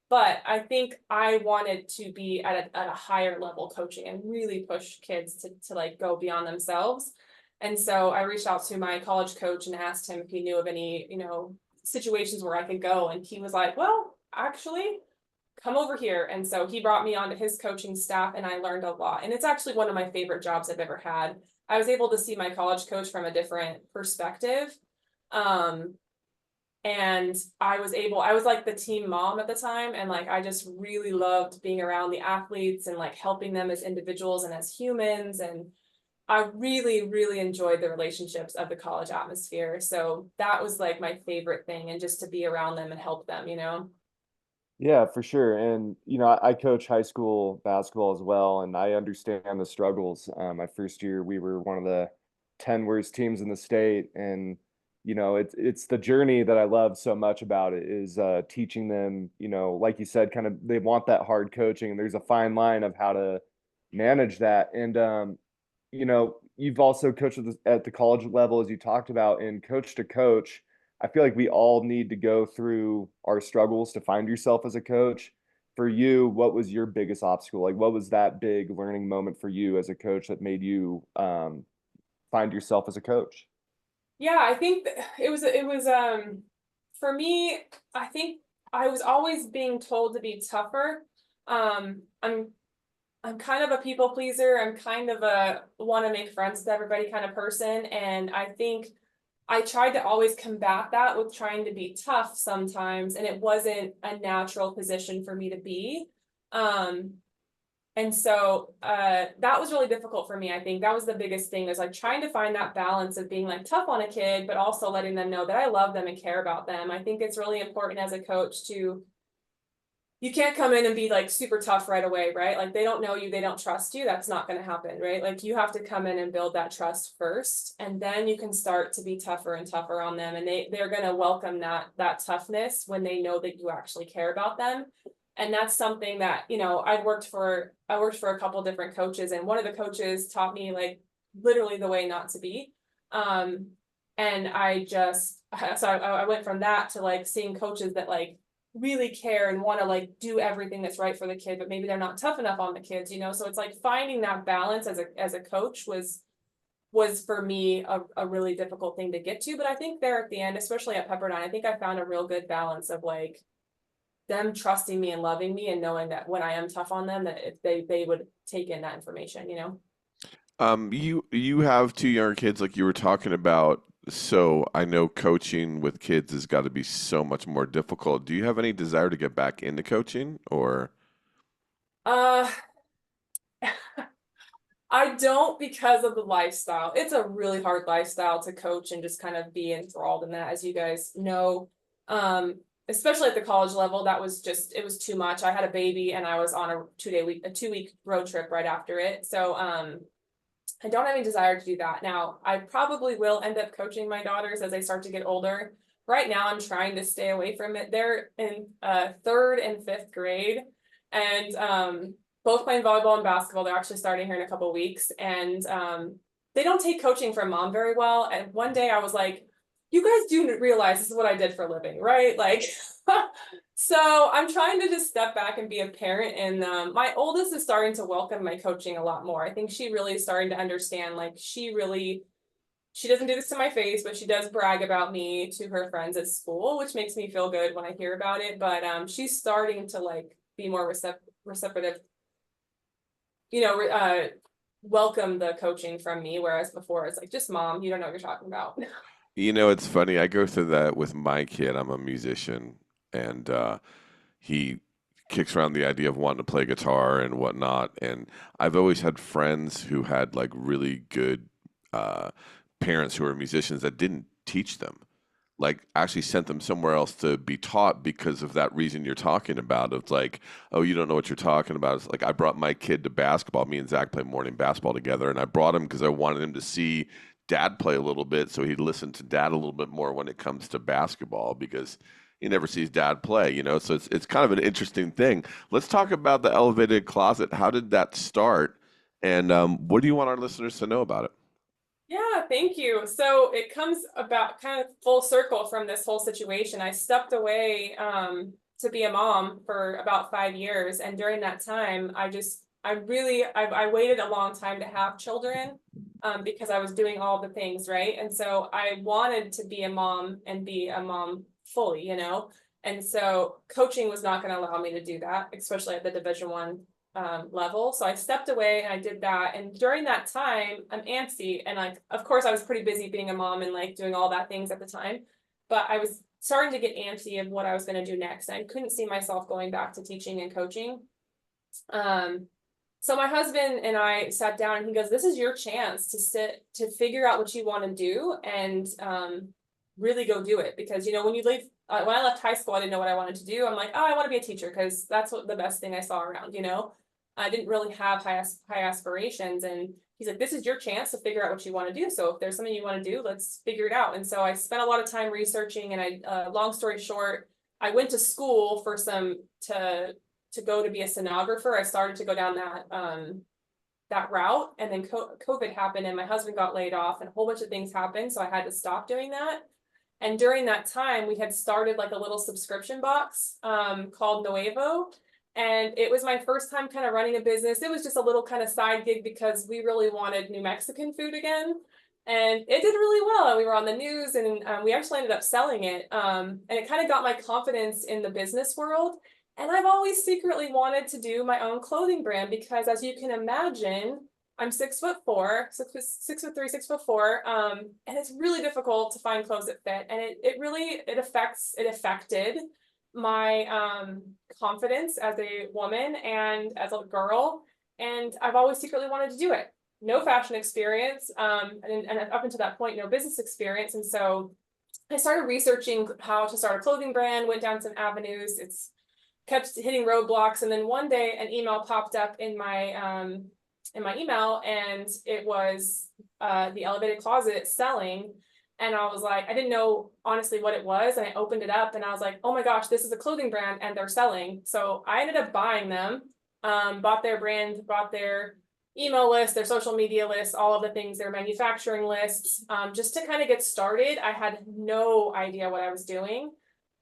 But I think I wanted to be at a higher level coaching and really push kids to like go beyond themselves. And so I reached out to my college coach and asked him if he knew of any, situations where I could go. And he was like, well, actually, come over here. And so he brought me onto his coaching staff and I learned a lot. And it's actually one of my favorite jobs I've ever had. I was able to see my college coach from a different perspective. And I was like the team mom at the time. And like, I just really loved being around the athletes and like helping them as individuals and as humans. And I really, really enjoyed the relationships of the college atmosphere. So that was like my favorite thing, and just to be around them and help them. Yeah, for sure. And, I coach high school basketball as well, and I understand the struggles. My first year, we were one of the 10 worst teams in the state. And, it's the journey that I love so much about it is teaching them, like you said, kind of they want that hard coaching. And there's a fine line of how to manage that. And, you've also coached at the college level, as you talked about, and coach to coach. I feel like we all need to go through our struggles to find yourself as a coach. For you, what was your biggest obstacle? Like, what was that big learning moment for you as a coach that made you find yourself as a coach? Yeah, I think it was for me, I think I was always being told to be tougher. I'm kind of a people pleaser. I'm kind of a want to make friends with everybody kind of person. And I think I tried to always combat that with trying to be tough sometimes, and it wasn't a natural position for me to be. Um, and so that was really difficult for me. I think that was the biggest thing, is like trying to find that balance of being like tough on a kid, but also letting them know that I love them and care about them. I think it's really important as a coach to, you can't come in and be like super tough right away, right? Like they don't know you, they don't trust you. That's not going to happen, right? Like you have to come in and build that trust first, and then you can start to be tougher and tougher on them. And they're going to welcome that toughness when they know that you actually care about them. And that's something that, I worked for a couple different coaches, and one of the coaches taught me like literally the way not to be. And I went from that to like seeing coaches that like really care and want to like do everything that's right for the kid, but maybe they're not tough enough on the kids, so it's like finding that balance as a coach was for me a really difficult thing to get to. But I think there at the end, especially at Pepperdine, I think I found a real good balance of like them trusting me and loving me and knowing that when I am tough on them, that if they would take in that information. You have two younger kids like you were talking about, so I know coaching with kids has got to be so much more difficult. Do you have any desire to get back into coaching, or? uh I don't, because of the lifestyle. It's a really hard lifestyle to coach and just kind of be enthralled in that, as you guys know. Especially at the college level, that was just, it was too much. I had a baby and I was on a 2-week road trip right after it. So I don't have any desire to do that. Now, I probably will end up coaching my daughters as they start to get older. Right now, I'm trying to stay away from it. They're in 3rd and 5th grade, and both playing volleyball and basketball. They're actually starting here in a couple of weeks, and they don't take coaching from mom very well. And one day I was like, you guys do realize this is what I did for a living, right? Like, so I'm trying to just step back and be a parent. And my oldest is starting to welcome my coaching a lot more. I think she really is starting to understand, like, she doesn't do this to my face, but she does brag about me to her friends at school, which makes me feel good when I hear about it. But she's starting to like be more receptive, welcome the coaching from me, whereas before it's like, just mom, you don't know what you're talking about. It's funny. I go through that with my kid. I'm a musician, and he kicks around the idea of wanting to play guitar and whatnot. And I've always had friends who had like really good parents who were musicians that didn't teach them, like actually sent them somewhere else to be taught because of that reason you're talking about. It's like, oh, you don't know what you're talking about. It's like I brought my kid to basketball. Me and Zach play morning basketball together, and I brought him because I wanted him to see dad play a little bit, so he'd listen to dad a little bit more when it comes to basketball, because he never sees dad play. So it's kind of an interesting thing. Let's talk about the elevated closet. How did that start, and what do you want our listeners to know about it? Yeah, thank you. So it comes about kind of full circle from this whole situation. I stepped away to be a mom for about 5 years, and during that time, I waited a long time to have children because I was doing all the things, right? And so I wanted to be a mom and be a mom fully. And so coaching was not going to allow me to do that, especially at the Division I level. So I stepped away and I did that. And during that time, I'm antsy. And like, of course, I was pretty busy being a mom and like doing all that things at the time. But I was starting to get antsy of what I was going to do next. I couldn't see myself going back to teaching and coaching. So my husband and I sat down and he goes, this is your chance to figure out what you want to do and really go do it. Because, when you leave, when I left high school, I didn't know what I wanted to do. I'm like, oh, I want to be a teacher because that's the best thing I saw around. I didn't really have high aspirations. And he's like, this is your chance to figure out what you want to do. So if there's something you want to do, let's figure it out. And so I spent a lot of time researching, and long story short, I went to school for to go to be a stenographer. I started to go down that route, and then COVID happened and my husband got laid off and a whole bunch of things happened. So I had to stop doing that. And during that time, we had started like a little subscription box called Nuevo. And it was my first time kind of running a business. It was just a little kind of side gig because we really wanted New Mexican food again. And it did really well. And we were on the news, and we actually ended up selling it. And it kind of got my confidence in the business world. And I've always secretly wanted to do my own clothing brand because, as you can imagine, I'm 6'4", 6'3", 6'4", and it's really difficult to find clothes that fit. And it affected my confidence as a woman and as a girl. And I've always secretly wanted to do it. No fashion experience, and up until that point, no business experience. And so I started researching how to start a clothing brand, went down some avenues. It's kept hitting roadblocks, and then one day an email popped up in my email, and it was the elevated closet selling. And I was like, I didn't know honestly what it was, and I opened it up and I was like, oh my gosh, this is a clothing brand and they're selling. So I ended up buying them, bought their brand, bought their email list, their social media list, all of the things, their manufacturing lists, just to kind of get started. I had no idea what I was doing.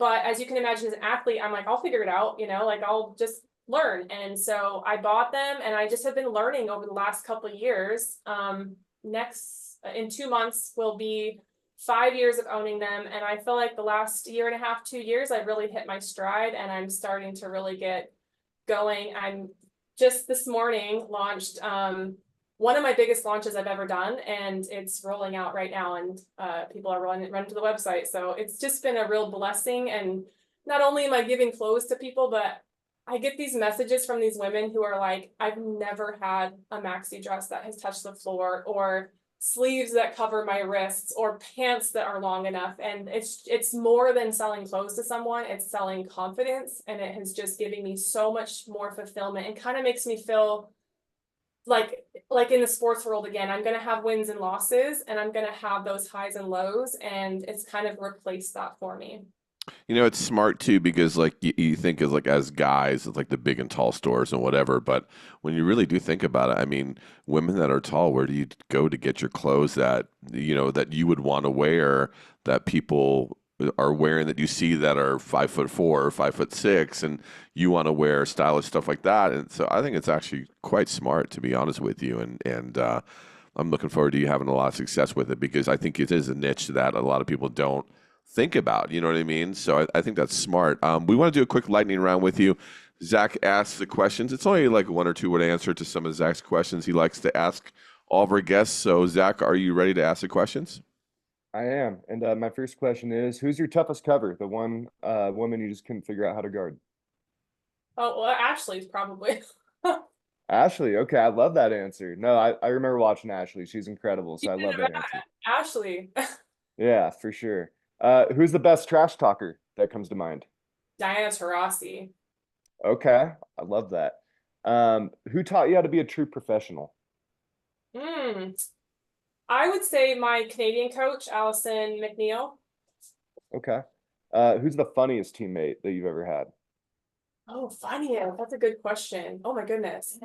But as you can imagine, as an athlete, I'm like, I'll figure it out, like I'll just learn. And so I bought them, and I just have been learning over the last couple of years. In 2 months will be 5 years of owning them. And I feel like the last year and a half, 2 years, I've really hit my stride, and I'm starting to really get going. I'm just this morning launched one of my biggest launches I've ever done, and it's rolling out right now, and people are running to the website. So it's just been a real blessing. And not only am I giving clothes to people, but I get these messages from these women who are like, I've never had a maxi dress that has touched the floor, or sleeves that cover my wrists, or pants that are long enough. And it's more than selling clothes to someone, it's selling confidence. And it has just given me so much more fulfillment, and kind of makes me feel like in the sports world again. I'm gonna have wins and losses, and I'm gonna have those highs and lows, and it's kind of replaced that for me. You know, it's smart too because like you think as like as guys, it's like the big and tall stores and whatever. But when you really do think about it, I mean, women that are tall, where do you go to get your clothes that that you would want to wear, that people are wearing, that you see that are 5'4" or 5'6", and you want to wear stylish stuff like that. And so I think it's actually quite smart, to be honest with you. And I'm looking forward to you having a lot of success with it, because I think it is a niche that a lot of people don't think about. You know what I mean? So I think that's smart. We want to do a quick lightning round with you. Zach asks the questions. It's only like one or two word answer to some of Zach's questions he likes to ask all of our guests. So Zach, are you ready to ask the questions? I am. And my first question is, who's your toughest cover? The one woman you just couldn't figure out how to guard? Oh, well, Ashley's probably. Ashley. Okay, I love that answer. No, I remember watching Ashley. She's incredible, so I love that answer. Ashley. Yeah, for sure. Who's the best trash talker that comes to mind? Diana Taurasi. Okay, I love that. Who taught you how to be a true professional? Hmm. I would say my Canadian coach, Allison McNeil. Okay. Who's the funniest teammate that you've ever had? Oh, funny. That's a good question. Oh my goodness.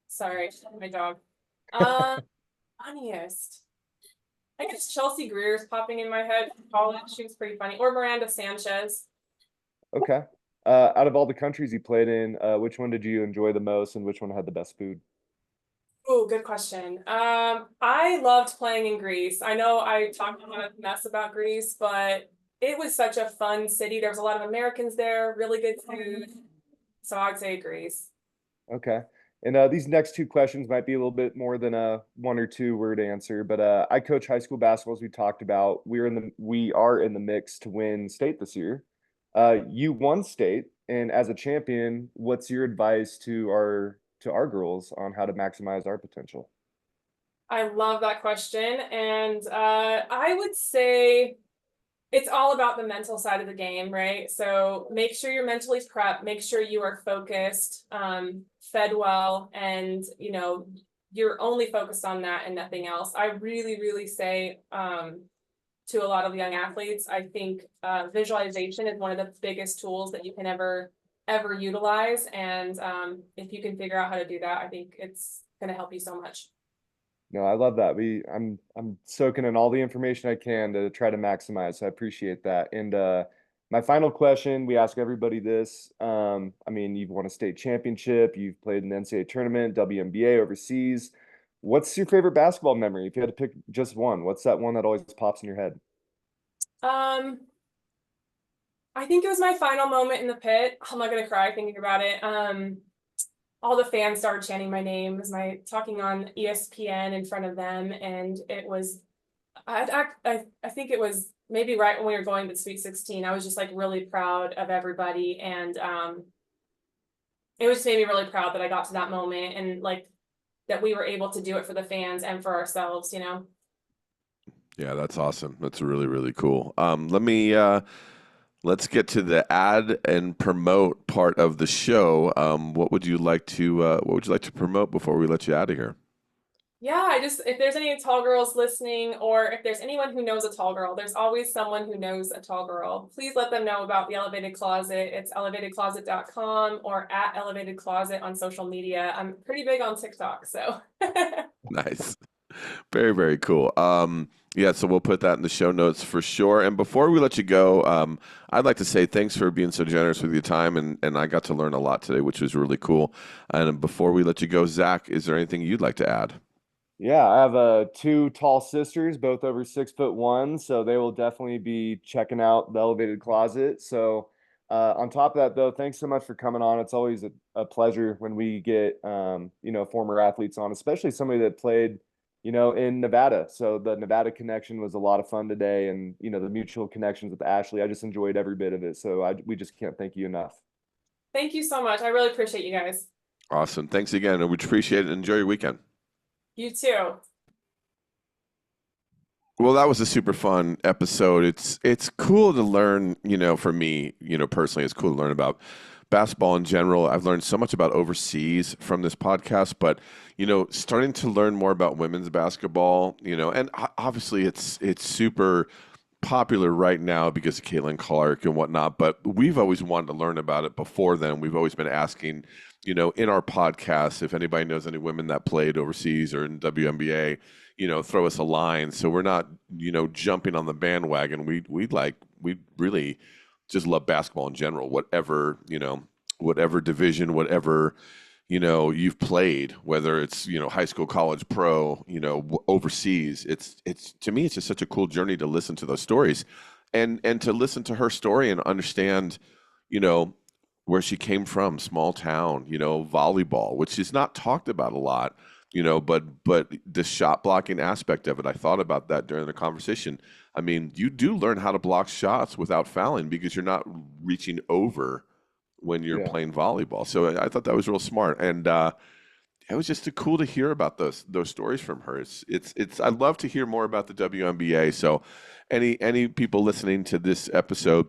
Sorry, my dog. Um, funniest. I guess Chelsea Greer's popping in my head from college. She was pretty funny. Or Miranda Sanchez. Okay. Out of all the countries you played in, which one did you enjoy the most, and which one had the best food? Oh, good question. I loved playing in Greece. I know I talked a lot of mess about Greece, but it was such a fun city. There was a lot of Americans there, really good food. So I'd say Greece. Okay. And these next two questions might be a little bit more than a one or two word answer, but I coach high school basketball, as we talked about. We are in the mix to win state this year. You won state, and as a champion, what's your advice to our girls on how to maximize our potential? I love that question. And I would say it's all about the mental side of the game, right? So make sure you're mentally prepped, make sure you are focused, fed well, and you're only focused on that and nothing else. I really, really say to a lot of young athletes, I think visualization is one of the biggest tools that you can ever utilize. And if you can figure out how to do that, I think it's going to help you so much. No, I love that. I'm soaking in all the information I can to try to maximize. So I appreciate that. And my final question, we ask everybody this. I mean, you've won a state championship, you've played in the NCAA tournament, WNBA overseas. What's your favorite basketball memory? If you had to pick just one, what's that one that always pops in your head? Um, I think it was my final moment in the pit. I'm not gonna cry thinking about it. All the fans started chanting my name as my talking on ESPN in front of them, and it was, I think it was maybe right when we were going to Sweet 16. I was just like really proud of everybody, and it just made me really proud that I got to that moment, and like that we were able to do it for the fans and for ourselves. Yeah, that's awesome. That's really, really cool. Let's get to the ad and promote part of the show. What would you like to promote before we let you out of here? Yeah, if there's any tall girls listening, or if there's anyone who knows a tall girl, there's always someone who knows a tall girl. Please let them know about the Elevated Closet. It's elevatedcloset.com or at Elevated Closet on social media. I'm pretty big on TikTok, so. Nice. Very, very cool. Yeah, so we'll put that in the show notes for sure. And before we let you go, I'd like to say thanks for being so generous with your time, and I got to learn a lot today, which was really cool. And before we let you go, Zach, is there anything you'd like to add? Yeah, I have two tall sisters, both over 6'1", so they will definitely be checking out the Elevated Closet. So on top of that, though, thanks so much for coming on. It's always a pleasure when we get former athletes on, especially somebody that played in Nevada. So the Nevada connection was a lot of fun today, and the mutual connections with Ashley. I just enjoyed every bit of it. So we just can't thank you enough. Thank you so much. I really appreciate you guys. Awesome. Thanks again. And we appreciate it. Enjoy your weekend. You too. Well, that was a super fun episode. It's cool to learn, for me, personally, it's cool to learn about basketball in general. I've learned so much about overseas from this podcast, but starting to learn more about women's basketball, and obviously it's super popular right now because of Caitlin Clark and whatnot, but we've always wanted to learn about it before then. We've always been asking, in our podcast, if anybody knows any women that played overseas or in WNBA, throw us a line. So we're not, jumping on the bandwagon. We really just love basketball in general, whatever division, whatever, you've played, whether it's, high school, college, pro, overseas. It's to me, it's just such a cool journey to listen to those stories and to listen to her story and understand, where she came from, small town, volleyball, which is not talked about a lot. But the shot blocking aspect of it, I thought about that during the conversation. I mean, you do learn how to block shots without fouling because you're not reaching over when you're playing volleyball. So I thought that was real smart, and it was just cool to hear about those stories from her. It's I'd love to hear more about the WNBA. So any people listening to this episode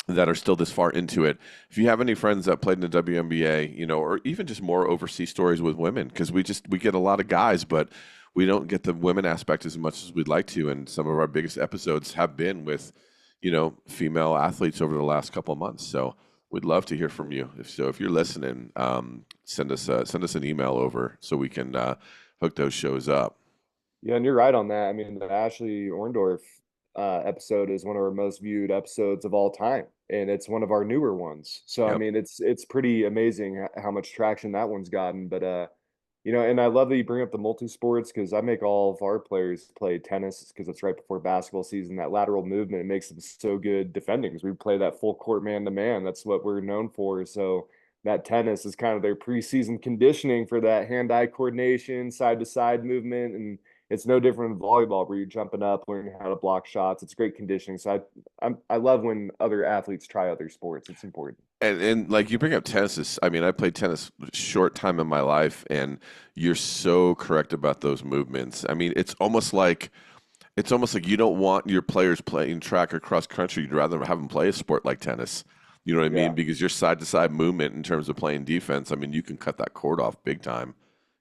that are still this far into it, if you have any friends that played in the WNBA, or even just more overseas stories with women, because we get a lot of guys, but we don't get the women aspect as much as we'd like to. And some of our biggest episodes have been with, female athletes over the last couple of months. So we'd love to hear from you. If you're listening, send us an email over so we can hook those shows up. Yeah, and you're right on that. I mean, the Ashley Orndorff episode is one of our most viewed episodes of all time, and it's one of our newer ones. So I mean, it's pretty amazing how much traction that one's gotten. But and I love that you bring up the multi sports, because I make all of our players play tennis because it's right before basketball season. That lateral movement, it makes them so good defending, because we play that full court man to man. That's what we're known for. So that tennis is kind of their preseason conditioning for that hand-eye coordination, side-to-side movement, and it's no different than volleyball, where you're jumping up, learning how to block shots. It's great conditioning. So I love when other athletes try other sports. It's important. And like you bring up tennis, I mean, I played tennis a short time in my life, and you're so correct about those movements. I mean, it's almost like you don't want your players playing track or cross country. You'd rather have them play a sport like tennis. You know what I mean? Because your side to side movement in terms of playing defense, I mean, you can cut that cord off big time.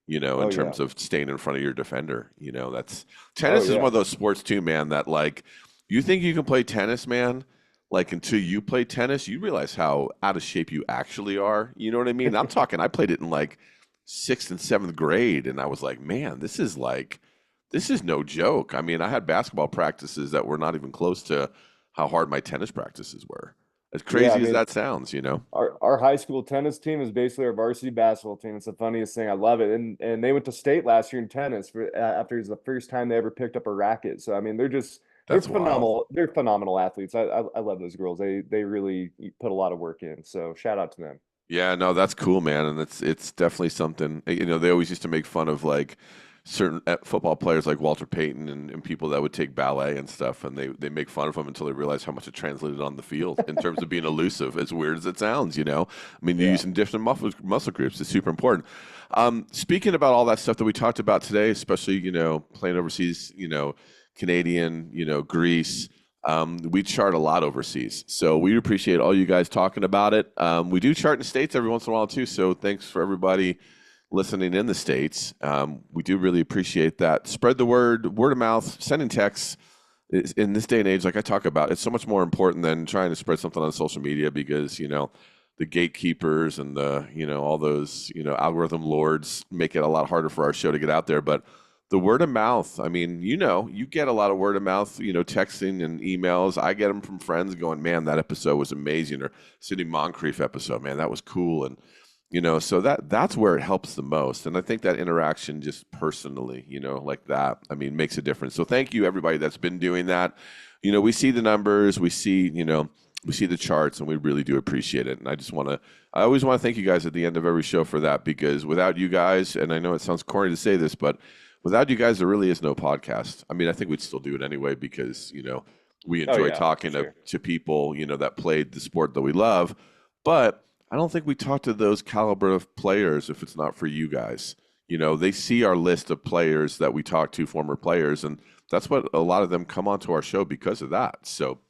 In terms of staying in front of your defender. That's tennis is one of those sports too, man, that like you think you can play tennis, man, like until you play tennis, you realize how out of shape you actually are. You know what I mean? I'm talking, I played it in like 6th and 7th grade, and I was like, man, this is no joke. I mean, I had basketball practices that were not even close to how hard my tennis practices were. As crazy as that sounds, Our high school tennis team is basically our varsity basketball team. It's the funniest thing. I love it. And they went to state last year in tennis after it was the first time they ever picked up a racket. So I mean, they're phenomenal. Wild. They're phenomenal athletes. I love those girls. They really put a lot of work in. So shout out to them. Yeah, no, that's cool, man. And it's definitely something. They always used to make fun of like certain football players like Walter Payton and people that would take ballet and stuff, and they make fun of them until they realize how much it translated on the field in terms of being elusive, as weird as it sounds, I mean, you're using different muscle groups. It's super important. Speaking about all that stuff that we talked about today, especially, playing overseas, Canadian, Greece, we chart a lot overseas. So we appreciate all you guys talking about it. We do chart in the States every once in a while too. So thanks for everybody listening in the States. We do really appreciate that. Spread the word of mouth, sending texts. In this day and age, like I talk about, it's so much more important than trying to spread something on social media, because, the gatekeepers and the, all those, algorithm lords make it a lot harder for our show to get out there. But the word of mouth, I mean, you get a lot of word of mouth, texting and emails. I get them from friends going, man, that episode was amazing. Or Sidney Moncrief episode, man, that was cool. And, so that's where it helps the most. And I think that interaction just personally, like that, I mean, makes a difference. So thank you, everybody that's been doing that. We see the numbers, we see the charts, and we really do appreciate it. And I always want to thank you guys at the end of every show for that, because without you guys, and I know it sounds corny to say this, but without you guys, there really is no podcast. I mean, I think we'd still do it anyway, because, we enjoy talking to people, that played the sport that we love. But I don't think we talk to those caliber of players if it's not for you guys. You know, they see our list of players that we talk to, former players, and that's what a lot of them come onto our show because of that. So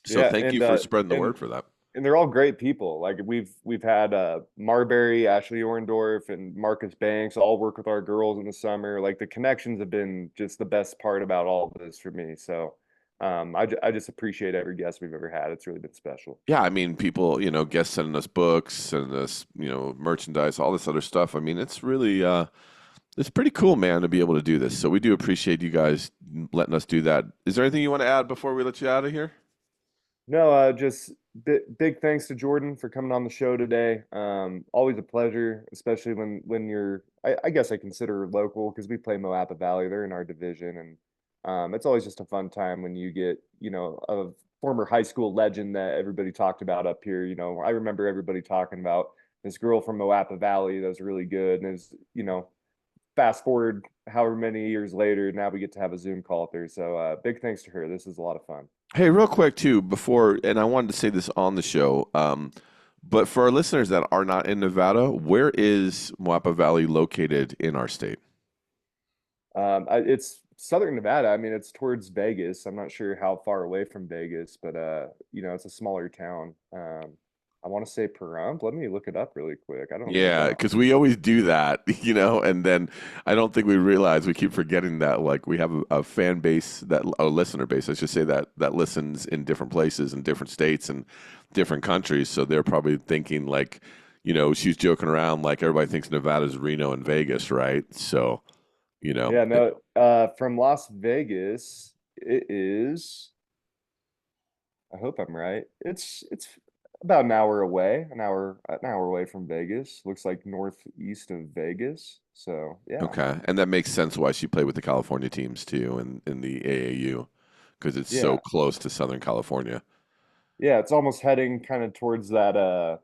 Yeah, thank you for spreading the word for that. and they're all great people. Like we've had Marbury, Ashley Orndorff, and Marcus Banks all work with our girls in the summer. Like the connections have been just the best part about all of this for me. So I just appreciate every guest we've ever had. It's really been special. Yeah, I mean, people, guests sending us books, sending us, merchandise, all this other stuff. I mean, it's really, it's pretty cool, man, to be able to do this. So we do appreciate you guys letting us do that. Is there anything you want to add before we let you out of here? No, just big thanks to Jordan for coming on the show today. Always a pleasure, especially when you're. I guess I consider local because we play Moapa Valley. They're in our division, and it's always just a fun time when you get a former high school legend that everybody talked about up here. I remember everybody talking about this girl from Moapa Valley that was really good, and is fast forward however many years later, now we get to have a Zoom call with her. So big thanks to her. This is a lot of fun. Hey, real quick too, before, and I wanted to say this on the show, but for our listeners that are not in Nevada, where is Moapa Valley located in our state? It's Southern Nevada. I mean, it's towards Vegas. I'm not sure how far away from Vegas, but it's a smaller town. I want to say Pahrump. Let me look it up really quick. I don't know. Yeah, because we always do that, and then I don't think we realize we keep forgetting that like we have a fan base, a listener base, I should say, that listens in different places in different states and different countries. So they're probably thinking like, she's joking around like everybody thinks Nevada's Reno and Vegas, right? So, Yeah, no, from Las Vegas, it is, I hope I'm right. It's about an hour away, an hour away from Vegas. Looks like northeast of Vegas. So yeah. Okay, and that makes sense why she played with the California teams too in the AAU because it's so close to Southern California. Yeah, it's almost heading kind of towards that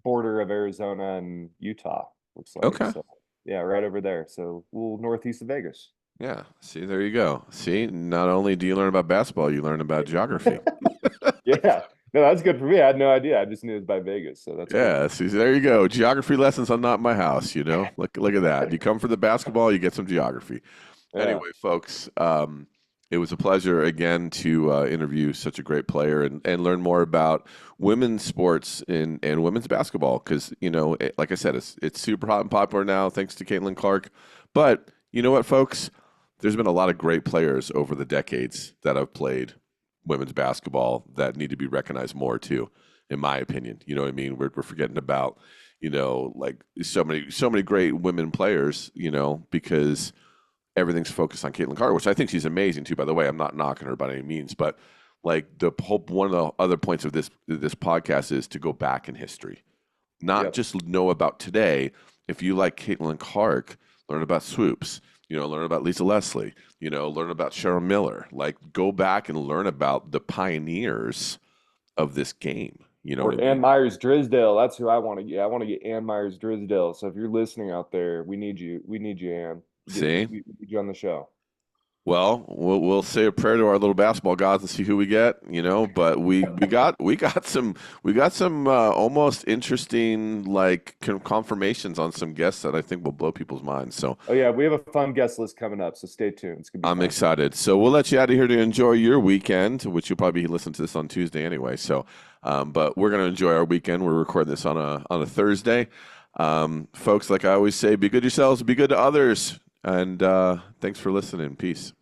border of Arizona and Utah, looks like. Okay. So yeah, right over there. So a little northeast of Vegas. Yeah. See, there you go. See, not only do you learn about basketball, you learn about geography. Yeah. No, that's good for me. I had no idea. I just knew it was by Vegas. So that's Yeah, see, there you go. Geography lessons on Not My House, Look at that. You come for the basketball, you get some geography. Yeah. Anyway, folks, it was a pleasure again to interview such a great player and learn more about women's sports and women's basketball because, like I said, it's super hot and popular now thanks to Caitlin Clark. But you know what, folks? There's been a lot of great players over the decades that have played women's basketball that need to be recognized more too, in my opinion. You know what I mean? We're forgetting about, like so many great women players, because everything's focused on Caitlin Carter, which I think she's amazing too, by the way. I'm not knocking her by any means, but like one of the other points of this podcast is to go back in history, not just know about today. If you like Caitlin Clark, learn about swoops, learn about Lisa Leslie, learn about Cheryl Miller, like go back and learn about the pioneers of this game. Or Ann Myers Drysdale. That's who I want to get. I want to get Ann Myers Drysdale. So if you're listening out there, we need you. We need you, Ann. See? We need you on the show. Well, we'll say a prayer to our little basketball gods and see who we get, But we got some almost interesting like confirmations on some guests that I think will blow people's minds. So we have a fun guest list coming up. So stay tuned. It's gonna be I'm fun. excited. So we'll let you out of here to enjoy your weekend, which you'll probably listen to this on Tuesday anyway. So, but we're gonna enjoy our weekend. We're recording this on a Thursday. Folks, like I always say, be good to yourselves, be good to others. And thanks for listening. Peace.